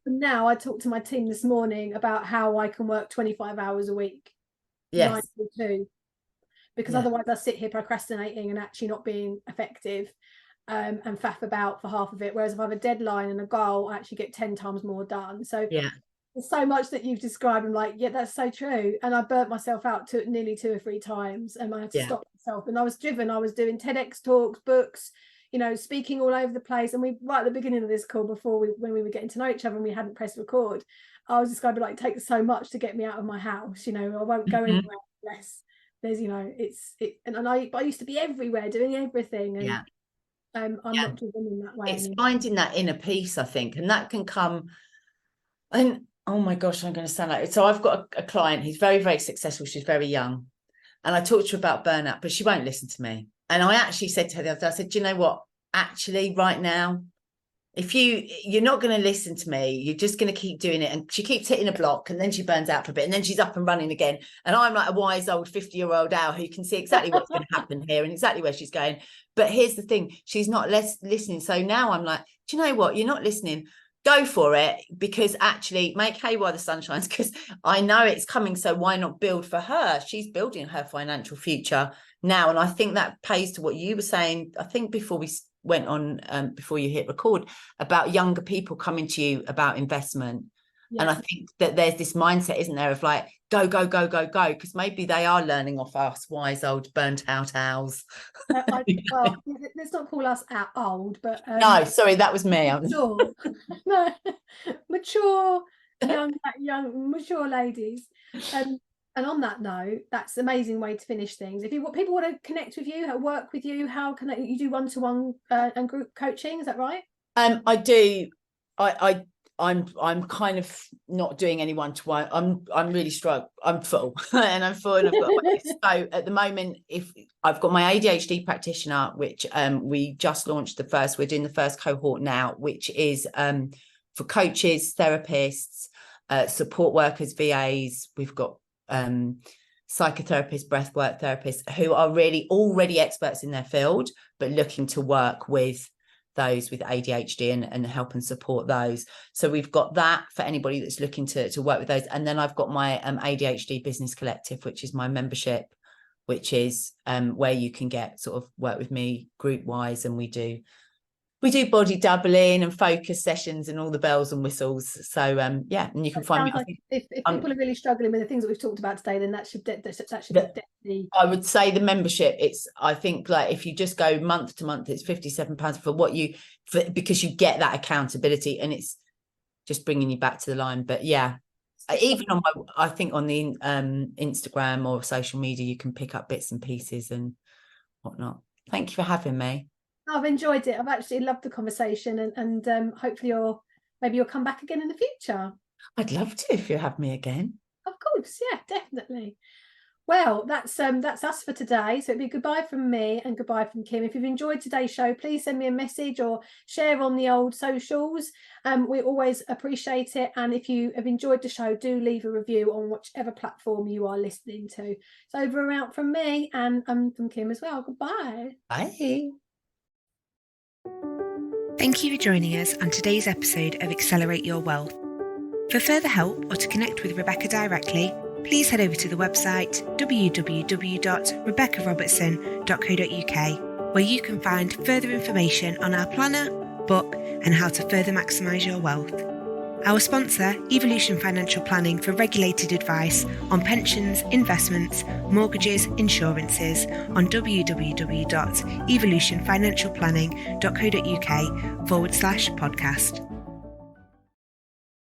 Now I talked to my team this morning about how I can work 25 hours a week, 9 to 2, because otherwise I sit here procrastinating and actually not being effective, and faff about for half of it. Whereas if I have a deadline and a goal, I actually get 10 times more done. So there's so much that you've described. I'm like, that's so true. And I burnt myself out nearly 2 or 3 times, and I had to stop myself, and I was driven. I was doing TEDx talks, books, speaking all over the place. And we, right at the beginning of this call, when we were getting to know each other and we hadn't pressed record, I was just going to be like, it takes so much to get me out of my house. I won't go anywhere unless there's, and I used to be everywhere doing everything. And I'm not driven in that way. It's finding that inner peace, I think, and that can come. And oh my gosh, I'm going to sound like it. So I've got a client who's very, very successful. She's very young, and I talked to her about burnout, but she won't listen to me. And I actually said to her the other day, I said, do you know what? Actually, right now, if you're not going to listen to me, you're just going to keep doing it. And she keeps hitting a block, and then she burns out for a bit, and then she's up and running again. And I'm like a wise old 50-year-old owl who can see exactly what's going to happen here and exactly where she's going. But here's the thing, she's not listening. So now I'm like, do you know what? You're not listening. Go for it, because actually make hay while the sun shines, because I know it's coming. So why not build for her? She's building her financial future now. And I think that pays to what you were saying, I think before we went on, before you hit record, about younger people coming to you about investment. And I think that there's this mindset, isn't there, of like, go, because maybe they are learning off us wise old burnt out owls. Well, let's not call us old, but no, sorry, that was me. Mature. No, mature young mature ladies. And on that note, that's an amazing way to finish things. If people want to connect with you, work with you, how can you do one-to-one and group coaching? Is that right? I do. I'm kind of not doing any one-to-one. I'm really struck. I'm full and I've got so at the moment, if I've got my ADHD practitioner, which we just launched we're doing the first cohort now, which is for coaches, therapists, support workers, VAs. We've got psychotherapists, breathwork therapists who are really already experts in their field, but looking to work with those with ADHD and help and support those. So we've got that for anybody that's looking to work with those. And then I've got my ADHD Business Collective, which is my membership, which is where you can get sort of work with me group wise. And we do body doubling and focus sessions and all the bells and whistles. So and you can find me. Like if people are really struggling with the things that we've talked about today, then that should definitely. I would say the membership. I think like if you just go month to month, it's £57 for because you get that accountability, and it's just bringing you back to the line. But even on I think on the Instagram or social media, you can pick up bits and pieces and whatnot. Thank you for having me. I've enjoyed it. I've actually loved the conversation, and hopefully you'll come back again in the future. I'd love to if you have me again. Of course, yeah, definitely. Well, that's us for today. So it'd be goodbye from me and goodbye from Kim. If you've enjoyed today's show, please send me a message or share on the old socials. We always appreciate it. And if you have enjoyed the show, do leave a review on whichever platform you are listening to. So over and out from me and from Kim as well. Goodbye. Bye. Thank you for joining us on today's episode of Accelerate Your Wealth. For further help or to connect with Rebecca directly, please head over to the website www.rebeccarobertson.co.uk, where you can find further information on our planner, book, and how to further maximise your wealth. Our sponsor, Evolution Financial Planning, for regulated advice on pensions, investments, mortgages, insurances on www.evolutionfinancialplanning.co.uk/podcast.